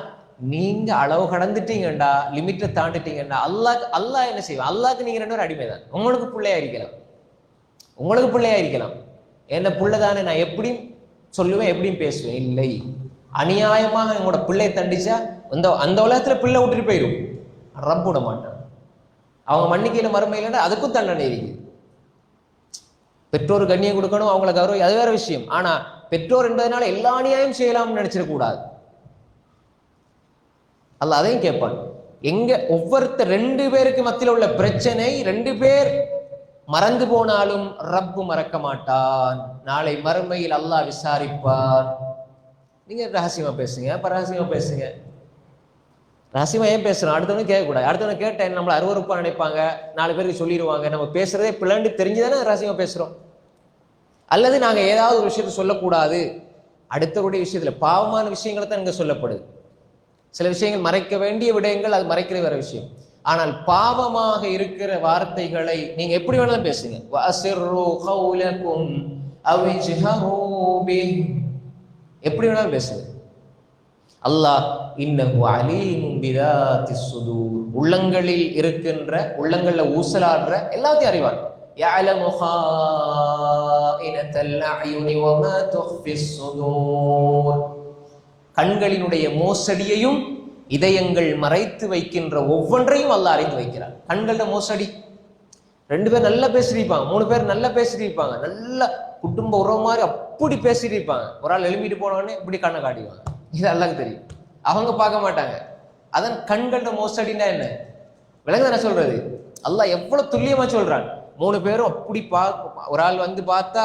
நீங்க அளவு கடந்துட்டீங்கண்டா, லிமிட்டை தாண்டிட்டீங்கண்டா, அல்லாஹ் என்ன செய்வான்? அல்லாஹ்க்கு நீங்க 2 பேரும் அடிமைதான். உங்களுக்கு பிள்ளையா இருக்கலாம், என்ன புள்ள தானே, நான் எப்படியும் சொல்லுவேன், எப்படியும் பேசுவேன். இல்லை, அநியாயமாக உங்களோட பிள்ளை தண்டிச்சா அந்த உலகத்துல பிள்ளை விட்டுட்டு போயிடும், ரப்பு விட மாட்டான். அவங்க மன்னிக்கையில மறுமையில அதுக்கும் தண்டனை இருக்குது. பெற்றோர் கண்ணியம் கொடுக்கணும், அவங்கள கௌரவம், அது வேற விஷயம். ஆனா பெற்றோர் என்பதனால எல்லா அநியாயம் செய்யலாம்னு நினைச்சிடக்கூடாது. அல்லாஹ் அதையும் கேட்பான். எங்க ஒவ்வொருத்தர் 2 பேருக்கு மத்தியில் உள்ள பிரச்சனை, 2 பேர் மறந்து போனாலும் ரப்பு மறக்க மாட்டான். நாளை மறுமையில் அல்லாஹ் விசாரிப்பான். நீங்க ரகசியமா பேசுங்க, பரகசியமா பேசுங்க. ரகசியமா ஏன் பேசுறோம்? அடுத்தவனுக்கு கேட்கக்கூடாது. அடுத்தவனுக்கு கேட்டேன் நம்மளை அருவருப்பா நினைப்பாங்க, 4 பேருக்கு சொல்லிடுவாங்க, நம்ம பேசுறதே பிள்ளைன்னு தெரிஞ்சுதானே ரகசியமா பேசுறோம். அல்லது நாங்க ஏதாவது ஒரு விஷயத்த சொல்லக்கூடாது, அடுத்தவருடைய விஷயத்துல பாவமான விஷயங்களை தான் இங்க சொல்லப்படுது. சில விஷயங்கள் மறைக்க வேண்டிய விடயங்கள், அது மறைக்கிற வேற விஷயம். ஆனால் பாவமாக இருக்கிற வார்த்தைகளை நீங்க எப்படி வேணாலும் பேசுங்க. வஅசிர்ரு கௌலகும் அவ் இஜ்ஹரு பிஹி, எப்படி வேணாலும் பேசுங்க. அல்லாஹ் இன்னஹு அலீமும் பிதாத்திஸ் சுதூர், உள்ளங்களில் இருக்கின்ற, உள்ளங்கள்ல ஊசலாடுற எல்லாத்தையும் அறிவான். யஅலமு ஹாயினத்தல் அயுனி வமா துஃபிஸ் சுதூர், கண்களினுடைய மோசடியையும் இதயங்கள் மறைத்து வைக்கின்ற ஒவ்வொன்றையும் அல்லாஹ் அறிந்து வைக்கிறார். கண்கள மோசடி, 2 பேர் நல்லா பேசிருப்பாங்க, 3 பேர் நல்லா பேசிருப்பாங்க, நல்ல குடும்ப உறவு மாதிரி அப்படி பேசிட்டு இருப்பாங்க. ஒரு ஆள் எழுப்பிட்டு போனோடனே இப்படி கண்ணை காட்டிடுவாங்க. இது அல்லாஹ்க்கு தெரியும், அவங்க பார்க்க மாட்டாங்க. அதன் கண்கண்ட மோசடினா என்ன விளங்குது என்ன சொல்றது? அல்லாஹ் எவ்வளவு துல்லியமா சொல்றான். 3 பேரும் அப்படி ஒரு ஆள் வந்து பார்த்தா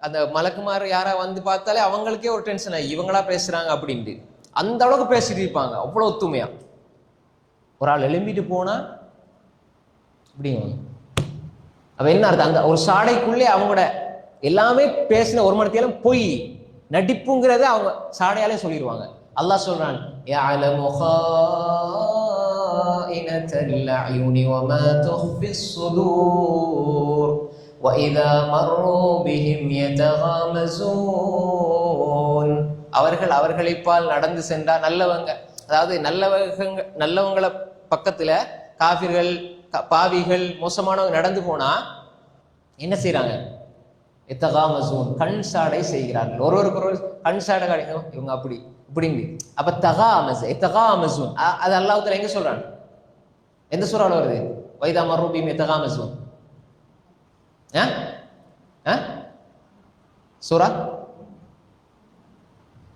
அந்த மலக்குமார் யாரா வந்து பார்த்தாலே அவங்களுக்கே ஒரு டென்ஷன் ஆகி இவங்களா பேசுறாங்க அப்படின்ட்டு அந்த அளவுக்கு பேசிட்டு இருப்பாங்க, அவ்வளவு ஒத்துமையா. ஒரு ஆள் எழும்பிட்டு போனா இப்படிங்க. அப்ப என்ன அர்த்தம்? அந்த ஒரு சாடைக்குள்ளே அவங்களோட எல்லாமே பேசின ஒரு மணி நேரம் பொய் நடிப்புங்கிறத அவங்க சாடையாலே சொல்லிடுவாங்க. அல்லாஹ் சொல்றான், يَعْلَمُ خَائِنَةَ الْأَعْيُنِ وَمَا تُخْفِي الصُّدُورُ وَإِذَا مَرُّوا بِهِمْ يَتَغَامَزُونَ. அவர்களிப்பால் நடந்து சென்றா நல்லவங்க, அதாவது நல்லவங்களை பக்கத்துல காபிர்கள் பாவிகள் மோசமானவங்க நடந்து போனா என்ன செய்யறாங்க? எத்தகாமசூன், கண் சாடை செய்கிறார்கள். ஒருவருக்கு கண் சாடை காடிங்க இவங்க அப்படி இப்படின்னு. அப்ப எத்தகாமசூன் அது அல்லாஹ் தஆலா எங்க சொல்றான்? எந்த சூறால வருது? வைதா மர்ரூபிஹிம் எத்தகாமசூன். சூரா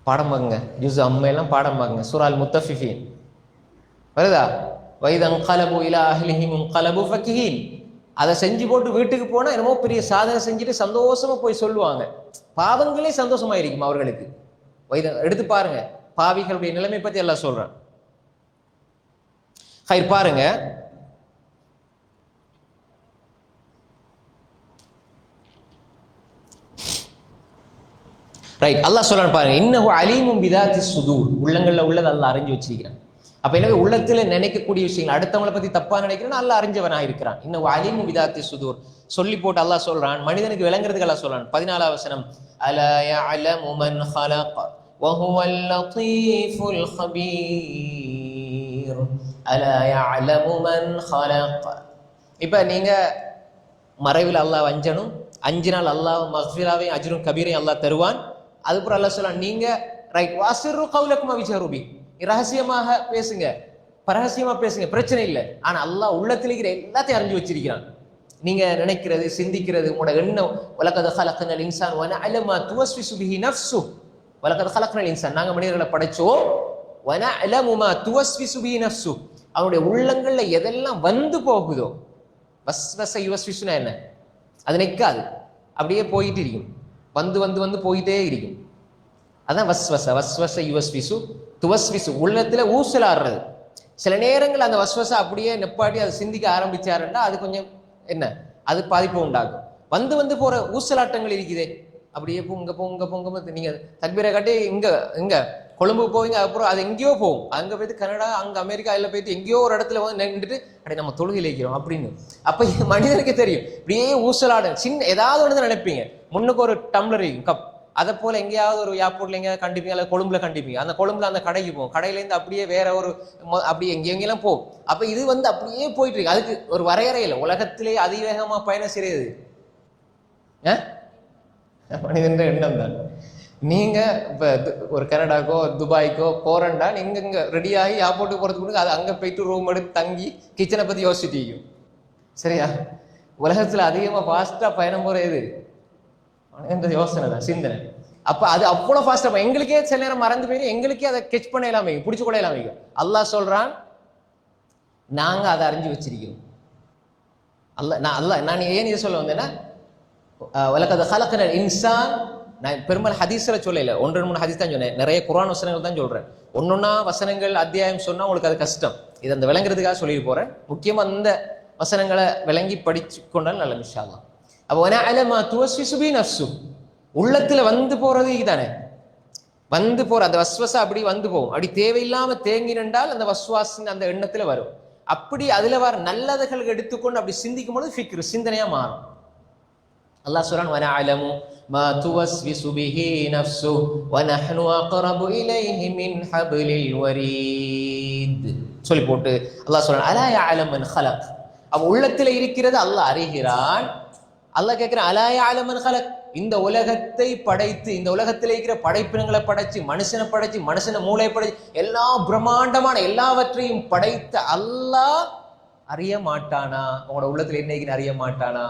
பாடம் பாருங்க, ஜுஸ் அம்மையெல்லாம் பாடம் பாருங்க. சூரா அல் முத்தஃபிஃபீன் வருதா? வைதன் கலபு இலா அஹ்லிஹிம் கலபு ஃபகிஹீன். அதை செஞ்சு போட்டு வீட்டுக்கு போனா என்னமோ பெரிய சாதனை செஞ்சுட்டு சந்தோஷமா போய் சொல்லுவாங்க. பாவங்களே சந்தோஷமா இருக்கும் அவர்களுக்கு. எடுத்து பாருங்க பாவிகளுடைய நிலைமை பத்தி எல்லாம் சொல்றான். ஹைர் பாருங்க, ரைட். அல்லாஹ் சொல்றான் பாருங்க, இன்னஹு அலீமும் பிதாத்தி சுதூர், உள்ளங்கள்ல உள்ளது அல்லாஹ் அறிஞ்சு வச்சிருக்கிறான். அப்ப எனவே உள்ளத்துல நினைக்கக்கூடிய விஷயங்கள் அடுத்தவங்களை பத்தி தப்பா நினைக்கிறேன் அல்லாஹ் அறிஞ்சவனாக இருக்கிறான். இன்னும் அலீமு பிதாத்தி சுதூர் சொல்லி போட்டு அல்லாஹ் சொல்றான், மனிதனுக்கு விளங்குறதுக்கு அல்லாஹ் சொல்றான். 14வது வசனம், அலா யஅலமு மன் ஹலக வஹுவல் லதீஃபுல் ஹபீர். அலா யஅலமு மன் ஹலக. இப்ப நீங்க மறைவில் அல்லாஹ் அஞ்சனும், அஞ்சினால் அல்லாஹ் மக்ஃபிராவையும் அஜ்ரும் கபீரையும் அல்லாஹ் தருவான். அதுக்கப்புறம் அல்லாஹ் சொல்றான், நீங்க ரைட் வாசிரு கௌலக்கும் அவிஜருபி, ரகசியமாக பேசுங்க, பரகசியமா பேசுங்க, பிரச்சனை இல்லை. ஆனா அல்லாஹ் உள்ளத்தில் இருக்கிற எல்லாத்தையும் அறிஞ்சு வச்சிருக்கிறான். நீங்க நினைக்கிறது சிந்திக்கிறது உங்களோட எண்ணம். வலகத் ஹலக்னல் இன்சான் வனஅலமு மா துவஸ்விசு பிஹி நஃப்ஸுஹு. வலகத் ஹலக்னல் இன்சான், நாங்க மனிதர்களை படைச்சோம். வனஅலமு மா துவஸ்விசு பிஹி நஃப்ஸுஹு, அவனுடைய உள்ளங்கள்ல எதெல்லாம் வந்து போகுதோ. வஸ்வஸ யுவஸ்விசுனா என்ன? அது நிற்காது, அப்படியே போயிட்டு இருக்கும். வந்து வந்து வந்து போயிட்டே இருக்கும். அதான் வஸ்வஸ. வஸ்வஸ யுவஸ்விசு துவஸ்விசு, உள்ளத்துல ஊசலாடுறது. சில நேரங்கள் அந்த வஸ்வஸ அப்படியே நெப்பாட்டி அதை சிந்திக்க ஆரம்பிச்சாருன்னா அது கொஞ்சம் என்ன, அது பாதிப்பு உண்டாகும். வந்து வந்து போற ஊசலாட்டங்கள் இருக்குதே, அப்படியே பொங்க பொங்க பொங்க. நீங்க தக்பீரை காட்டி இங்க கொழும்பு போவீங்க, அப்புறம் அது எங்கேயோ போகும். அங்க போயிட்டு கனடா, அங்க அமெரிக்கா எல்லாம் போயிட்டு எங்கேயோ ஒரு இடத்துல வந்து நின்றுட்டு அப்படி நம்ம தொழுகையில் இருக்கிறோம் அப்படின்னு. அப்ப மனிதனுக்கு தெரியும் இப்படியே ஊசலாடு. சின்ன ஏதாவது ஒன்று நினைப்பீங்க, முன்னுக்கு ஒரு டம்ளர் கப், அதை போல எங்கேயாவது ஒரு ஏர்போர்ட்ல எங்கேயாவது கண்டிப்பீங்க, அல்லது கொழும்புல கண்டிப்பீங்க. அந்த கொழும்புல அந்த கடைக்கு போகும், கடையிலேருந்து அப்படியே வேற ஒரு அப்படி எங்கெங்கெல்லாம் போகும். அப்ப இது வந்து அப்படியே போயிட்டு இருக்கு. அதுக்கு ஒரு வரையறை இல்லை. உலகத்திலே அதிவேகமா பயணம் செய்யறது மனிதன் எண்ணம் தான். நீங்க இப்ப ஒரு கனடாக்கோ துபாய்க்கோ போறண்டா, நீங்க இங்க ரெடியாகி ஏர்போர்ட்டுக்கு போறதுக்கு அது அங்க போயிட்டு ரூம் எடுத்து தங்கி கிச்சனை பத்தி யோசிச்சுட்டு சரியா? உலகத்துல அதிகமா ஃபாஸ்டா பயணம் போற இது என்ற யோசனை தான், சிந்தனை. அப்ப அது அவ்வளவு ஃபாஸ்டா எங்களுக்கே சில நேரம் மறந்து போயிடும், எங்களுக்கே அதை கெச் பண்ண இல்லாம பிடிச்சு கூட இல்லாம. அல்லாஹ் சொல்றான், நாங்க அதை அறிஞ்சு வச்சிருக்கிறோம். நான் ஏன் இதை சொல்ல வந்தேன்னா, வலகத் ஹலக்னல் இன்சான், நான் பெரும்பாலும் ஹதீஸ்ல சொல்லல, 1-3 ஹதீஸ் தான் சொன்னேன், நிறைய குர்ஆன் வசனங்கள் தான் சொல்றேன். ஒன்னொன்னா வசனங்கள் அத்தியாயம் சொன்னா உங்களுக்கு அது கஷ்டம். இது அந்த விளங்குறதுக்காக சொல்லிட்டு போறேன். முக்கியமா அந்த வசனங்களை விளங்கி படிச்சு கொண்டால் நல்ல இன்ஷா அல்லாஹ். அப்ப வனஅலமு மா துவஸ்விசு பிஹி நஃப்ஸுஹு, உள்ளத்துல வந்து போறது இதுதானே, வந்து போற அந்த வஸ்வசா அப்படி வந்து போகும். அப்படி தேவையில்லாம தேங்கி நின்றால் அந்த வஸ்வாஸ் அந்த எண்ணத்துல வரும். அப்படி அதுல வர நல்லதுகள் எடுத்துக்கொண்டு அப்படி சிந்திக்கும் பொழுது ஃபிக்ர் சிந்தனையா மாறும். அல்லாஹ் சொல்றான், வனஅலமு மா துவஸ்விசு பிஹி நஃப்ஸுஹு வநஹ்னு அக்ரபு இலைஹி மின் ஹப்லில் வரீத் சொல்லி போட்டு அல்லாஹ் சொல்றான், அலா யஅலமு மன் ஹலக். அவ உள்ளத்துல இருக்கிறது அல்லாஹ் அறிகிறான். அல்லாஹ் கேட்கிறான், அலா யஅலமு மன் ஹலக், இந்த உலகத்தை படைத்து இந்த உலகத்தில் இருக்கிற படைப்பினங்களை படைச்சு மனுஷனை படைச்சு மனுஷனை மூளை படைச்சு எல்லா பிரம்மாண்டமான எல்லாவற்றையும் படைத்த அல்லாஹ் அறிய மாட்டானா? உங்களோட உள்ளத்துல என்ன அறிய மாட்டானா?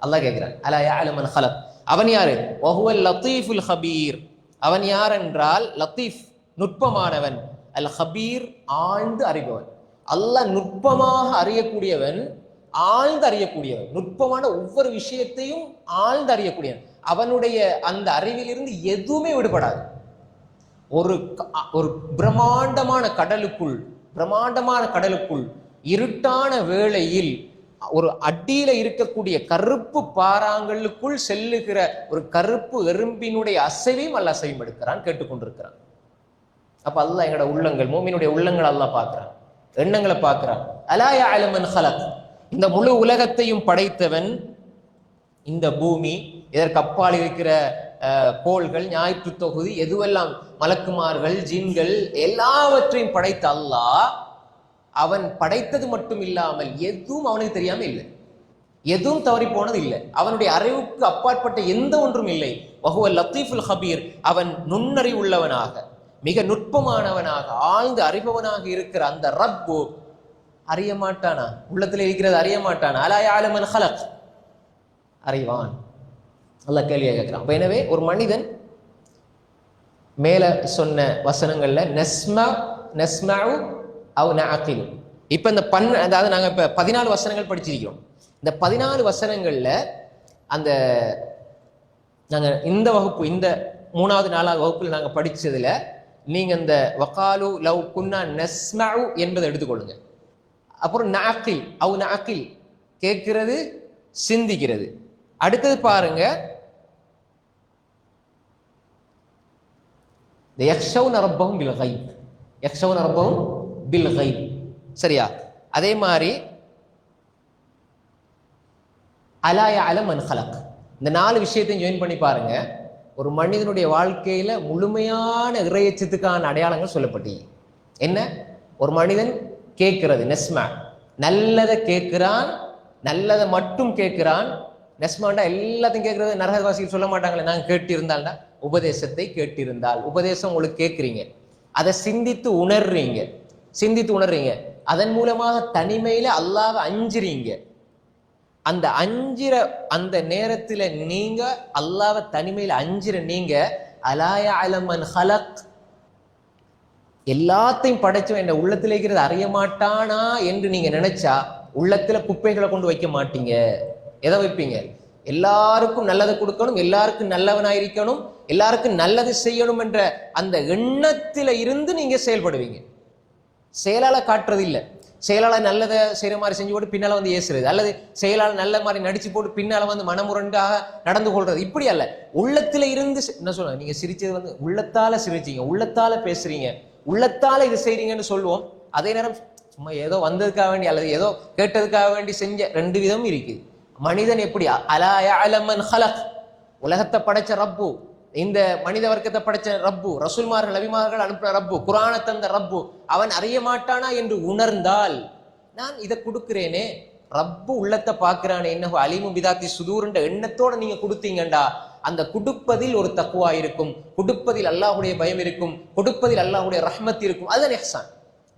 அல்லாஹ் கேட்கிறான். அலா யஅலமு மன் ஹலக். அவன் யாரு? வஹுவல் லத்தீஃபுல் ஹபீர். அவன் யார் என்றால் லத்தீஃப், நுட்பமானவன், அல் ஹபீர், ஆழ்ந்து அறிபவன். அல்லாஹ் நுட்பமாக அறியக்கூடியவன், ஆழ்ந்து அறியக்கூடியவன். நுட்பமான ஒவ்வொரு விஷயத்தையும் ஆழ்ந்து அறியக்கூடியவன். அவனுடைய அந்த அறிவிலிருந்து எதுவுமே விடுபடாது. ஒரு பிரம்மாண்டமான கடலுக்குள் இருட்டான வேளையில் ஒரு அடியில இருக்கக்கூடிய கருப்பு பாறாங்களுக்குள் செல்லுகிற ஒரு கருப்பு எறும்பினுடைய அசைவையும் அல்லாஹ் அசையும் எடுக்கிறான், கேட்டுக்கொண்டிருக்கிறான். அப்ப அல்லாஹ் எங்களோட உள்ளங்கள், மூமினுடைய உள்ளங்கள் அல்லாஹ் பார்க்கிறான், எண்ணங்களை பார்க்கிறான். அலா யஅலமு மன் ஹலக். இந்த முழு உலகத்தையும் படைத்தவன், இந்த பூமி, இதற்கு அப்பால் இருக்கிற கோள்கள், ஞாயிற்று தொகுதி, எதுவெல்லாம் மலக்குமார்கள், ஜின்கள், எல்லாவற்றையும் படைத்த அல்லாஹ், அவன் படைத்தது மட்டும் இல்லாமல் எதுவும் அவனுக்கு தெரியாம இல்லை, எதுவும் தவறி போனது இல்லை, அவனுடைய அறிவுக்கு அப்பாற்பட்ட எந்த ஒன்றும் இல்லை. வஹுவல் லத்தீஃபுல் ஹபீர். அவன் நுண்ணறிவுள்ளவனாக, மிக நுட்பமானவனாக, ஆழ்ந்து அறிபவனாக இருக்கிற அந்த ரப்பு அறிய மாட்டானா? உள்ளத்துல இருக்கிறது அறிய மாட்டானா? அலா யஅலமு மன் ஹலக். அறிவான். அல்லாஹ் கேள்வியை கேட்கிறான். எனவே ஒரு மனிதன் மேல சொன்ன வசனங்கள்ல நஸ்மஉ அவ் நஅகில். இப்ப இந்த அதாவது நாங்க இப்ப 14 வசனங்கள் படிச்சிருக்கிறோம். இந்த 14 வசனங்கள்ல அந்த நாங்க இந்த வகுப்பு, இந்த 3வது 4வது வகுப்புல நாங்க படிச்சதுல நீங்க இந்த வகாலு லவ் குன்னா நஸ்மஉ என்பதை எடுத்துக்கொள்ளுங்க. அப்புறம் நஅகில் அவ் நஅகில், கேட்கிறது, சிந்திக்கிறது. அடுத்தது பாருங்க, யக்ஷவுன ரப்பஹும் பில் கைப். யக்ஷவுன ரப்பஹும் பில் கைப். சரியா? அதே மாதிரி அலா யஅலமு மன் ஹலக். இந்த 4 விஷயத்தையும் ஜாயின் பண்ணி பாருங்க. ஒரு மனிதனுடைய வாழ்க்கையில முழுமையான இறையச்சத்துக்கான அடையாளங்கள் சொல்லப்பட்டீங்க. என்ன? ஒரு மனிதன் கேட்கிறது, நஸ்மா, நல்லதை கேட்கிறான், நல்லதை மட்டும் கேட்கிறான். நஸ்மாண்டா எல்லாத்தையும் கேட்கறது. நரகவாசிகள் சொல்ல மாட்டாங்களே, நாங்கள் கேட்டிருந்தால்டா, உபதேசத்தை கேட்டிருந்தால். உபதேசம் உங்களுக்கு கேட்குறீங்க, அதை சிந்தித்து உணர்றீங்க, அதன் மூலமாக தனிமையில அல்லாஹ்வை அஞ்சுறீங்க. அந்த அஞ்சிற அந்த நேரத்துல நீங்க அல்லாஹ்வை தனிமையில அஞ்சிற நீங்க அலா யஅலமு மன் ஹலக். எல்லாத்தையும் படைச்சவன் என்ற உள்ளத்துல இருக்கிறது அறிய மாட்டானா என்று நீங்க நினைச்சா உள்ளத்துல குப்பைகளை கொண்டு வைக்க மாட்டீங்க. எதை வைப்பீங்க? எல்லாருக்கும் நல்லதை கொடுக்கணும், எல்லாருக்கும் நல்லவனாயிருக்கணும், எல்லாருக்கும் நல்லது செய்யணும் என்ற அந்த எண்ணத்தில இருந்து நீங்க செயல்படுவீங்க. செயலால காட்டுறது இல்லை. செயலால நல்லதை செய்யற மாதிரி செஞ்சு போட்டு பின்னால வந்து ஏசுறது, அல்லது செயலால நல்ல மாதிரி நடிச்சு போட்டு பின்னால வந்து மனமுரண்டாக நடந்து கொள்றது, இப்படி அல்ல. உள்ளத்துல இருந்து என்ன சொல்ல, நீங்க சிரிச்சது வந்து உள்ளத்தால சிரிச்சீங்க, உள்ளத்தால பேசுறீங்க, உள்ளத்தால இது செய்றீங்கன்னு சொல்லுவோம். அதே நேரம் சும்மா ஏதோ வந்ததுக்காக வேண்டி அல்லது ஏதோ கேட்டதுக்காக வேண்டி செஞ்ச 2 விதமும் இருக்குது. மனிதன் எப்படி? அலா யஅலமு மன் ஹலக். உலகத்தை படைச்ச ரப்பு, இந்த மனித வர்க்கத்தை படைச்ச ரப்பு, ரசூல்மார்கள் நபிமார்கள் அனுப்பின ரப்பு, குர்ஆனை தந்த ரப்பு, அவன் அறிய மாட்டானா என்று உணர்ந்தால், நான் இதை கொடுக்கிறேனே, ரப்பு உள்ளத்தை பார்க்கிறானே, இன்னஹு அலீமும் பிதாத்தி சுதூர்ன்ற எண்ணத்தோட நீங்க கொடுத்தீங்கண்டா, அந்த கொடுப்பதில் ஒரு தக்வா இருக்கும், கொடுப்பதில் அல்லாஹ்வுடைய பயம் இருக்கும், கொடுப்பதில் அல்லாஹ்வுடைய ரஹ்மத் இருக்கும். அதுதான் இஹ்சான்.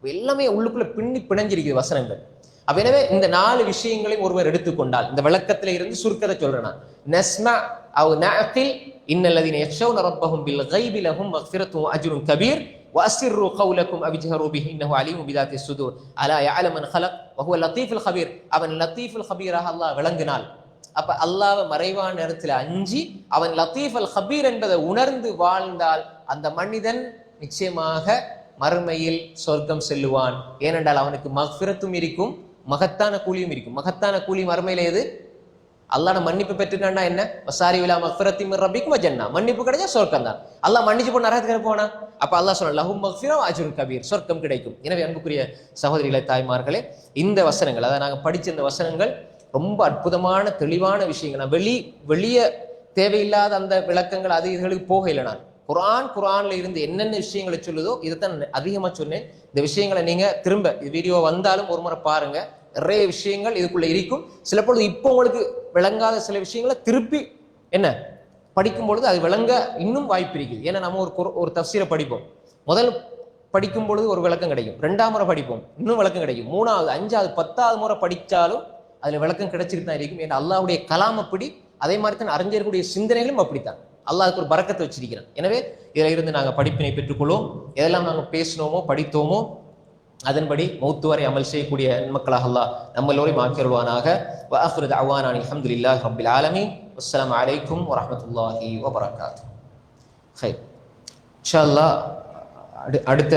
எல்லாமே உள்ளுக்குள்ள பின்னி பிணைஞ்சிருக்குது வசனங்கள். அப்ப எனவே இந்த 4 விஷயங்களையும் ஒருவர் எடுத்துக்கொண்டால், இந்த விளக்கத்துல இருந்து சுருக்கத்தை சொல்றேன் நான். நஸ்மா அவ் நஅகில் இன்னல்லதீன யக்ஷவுன ரப்பஹும் பில் கைபி லஹும் மக்ஃபிரத்தும் அஜ்ருன் கபீர் வஅஸ்ரு கௌலக்கும் அபிஜஹரு பிஹி இன்னஹு அலீமும் பிதாத்தி சுதூர் அலா யஅலமு மன் ஹலக் வஹுவ லத்தீஃபுல் ஹபீர். அவன் லத்தீஃபுல் ஹபீராக அல்லாஹ் விளங்கினால், அப்ப அல்லாஹ்வை மறைவான நேரத்துல அஞ்சி அவன் லத்தீஃப் அல் ஹபீர் என்பதை உணர்ந்து வாழ்ந்தால் அந்த மனிதன் நிச்சயமாக மறுமையில் சொர்க்கம் செல்லுவான். ஏனென்றால் அவனுக்கு மக்ஃபிரத்தும் இருக்கும், மகத்தான கூலியும் இருக்கும். மகத்தான கூலி மறுமையில எது? அல்லாஹ் மன்னிப்பு பெற்றுட்டான்னா என்ன? வசாரி விலா மக்ஃபிரத்தி மிர் ரப்பிக்கும் வஜன்னா. மன்னிப்பு கிடைச்சா சொர்க்கம் தான். அல்லாஹ் மன்னிச்சு போன நரகத்துக்கு போனா அப்ப அல்லாஹ் சொன்னா லஹும் மக்ஃபிரா வ அஜ்ருன் கபீர், சொர்க்கம் கிடைக்கும். எனவே அன்புக்குரிய சகோதரிகளே, தாய்மார்களே, இந்த வசனங்கள், அதாவது நாங்க படிச்ச இந்த வசனங்கள் ரொம்ப அற்புதமான தெளிவான விஷயங்கள். நான் வெளியே தேவையில்லாத அந்த விளக்கங்கள் அது இதுகளுக்கு போக இல்லை. நான் குர்ஆன்ல இருந்து என்னென்ன விஷயங்களை சொல்லுதோ இதைத்தான் அதிகமா சொன்னேன். இந்த விஷயங்களை நீங்க திரும்ப வீடியோ வந்தாலும் ஒரு முறை பாருங்க. நிறைய விஷயங்கள் இதுக்குள்ள இருக்கும். சில பொழுது இப்போ உங்களுக்கு விளங்காத சில விஷயங்களை திருப்பி என்ன படிக்கும் பொழுது அது விளங்க இன்னும் வாய்ப்பு இருக்குது. ஏன்னா நம்ம ஒரு தஃசீரை படிப்போம், முதல் படிக்கும் பொழுது ஒரு விளக்கம் கிடைக்கும், 2ஆம் முறை படிப்போம் இன்னும் விளக்கம் கிடைக்கும், 3வது 5வது 10வது முறை படித்தாலும் அதுல விளக்கம் கிடைச்சிட்டு தான் இருக்கும். ஏன்னா அல்லாஹ்வுடைய கலாம் அப்படி, அதே மாதிரி தான் அறிஞர்களுடைய சிந்தனைகளும் அப்படித்தான். அல்லாஹ்வுக்கு ஒரு பரக்கத்தை வச்சிருக்கிறான். எனவே இதுல இருந்து நாங்கள் படிப்பினை பெற்றுக்கொள்வோம். எதெல்லாம் நாங்கள் பேசினோமோ படித்தோமோ அதன்படி மௌத்து வரை அமல் செய்யக்கூடிய மக்களாக அல்லாஹ் நம்மளோரையும் ஆக்கிருவானாக. வ ஆகிரு தஅவானா அல்ஹம்துலில்லாஹி ரப்பில் ஆலமீன். அஸ்ஸலாமு அலைக்கும் வரஹ்மத்துல்லாஹி வபரகாத்துஹு. ஹைர். இன்ஷா அல்லாஹ் அடுத்த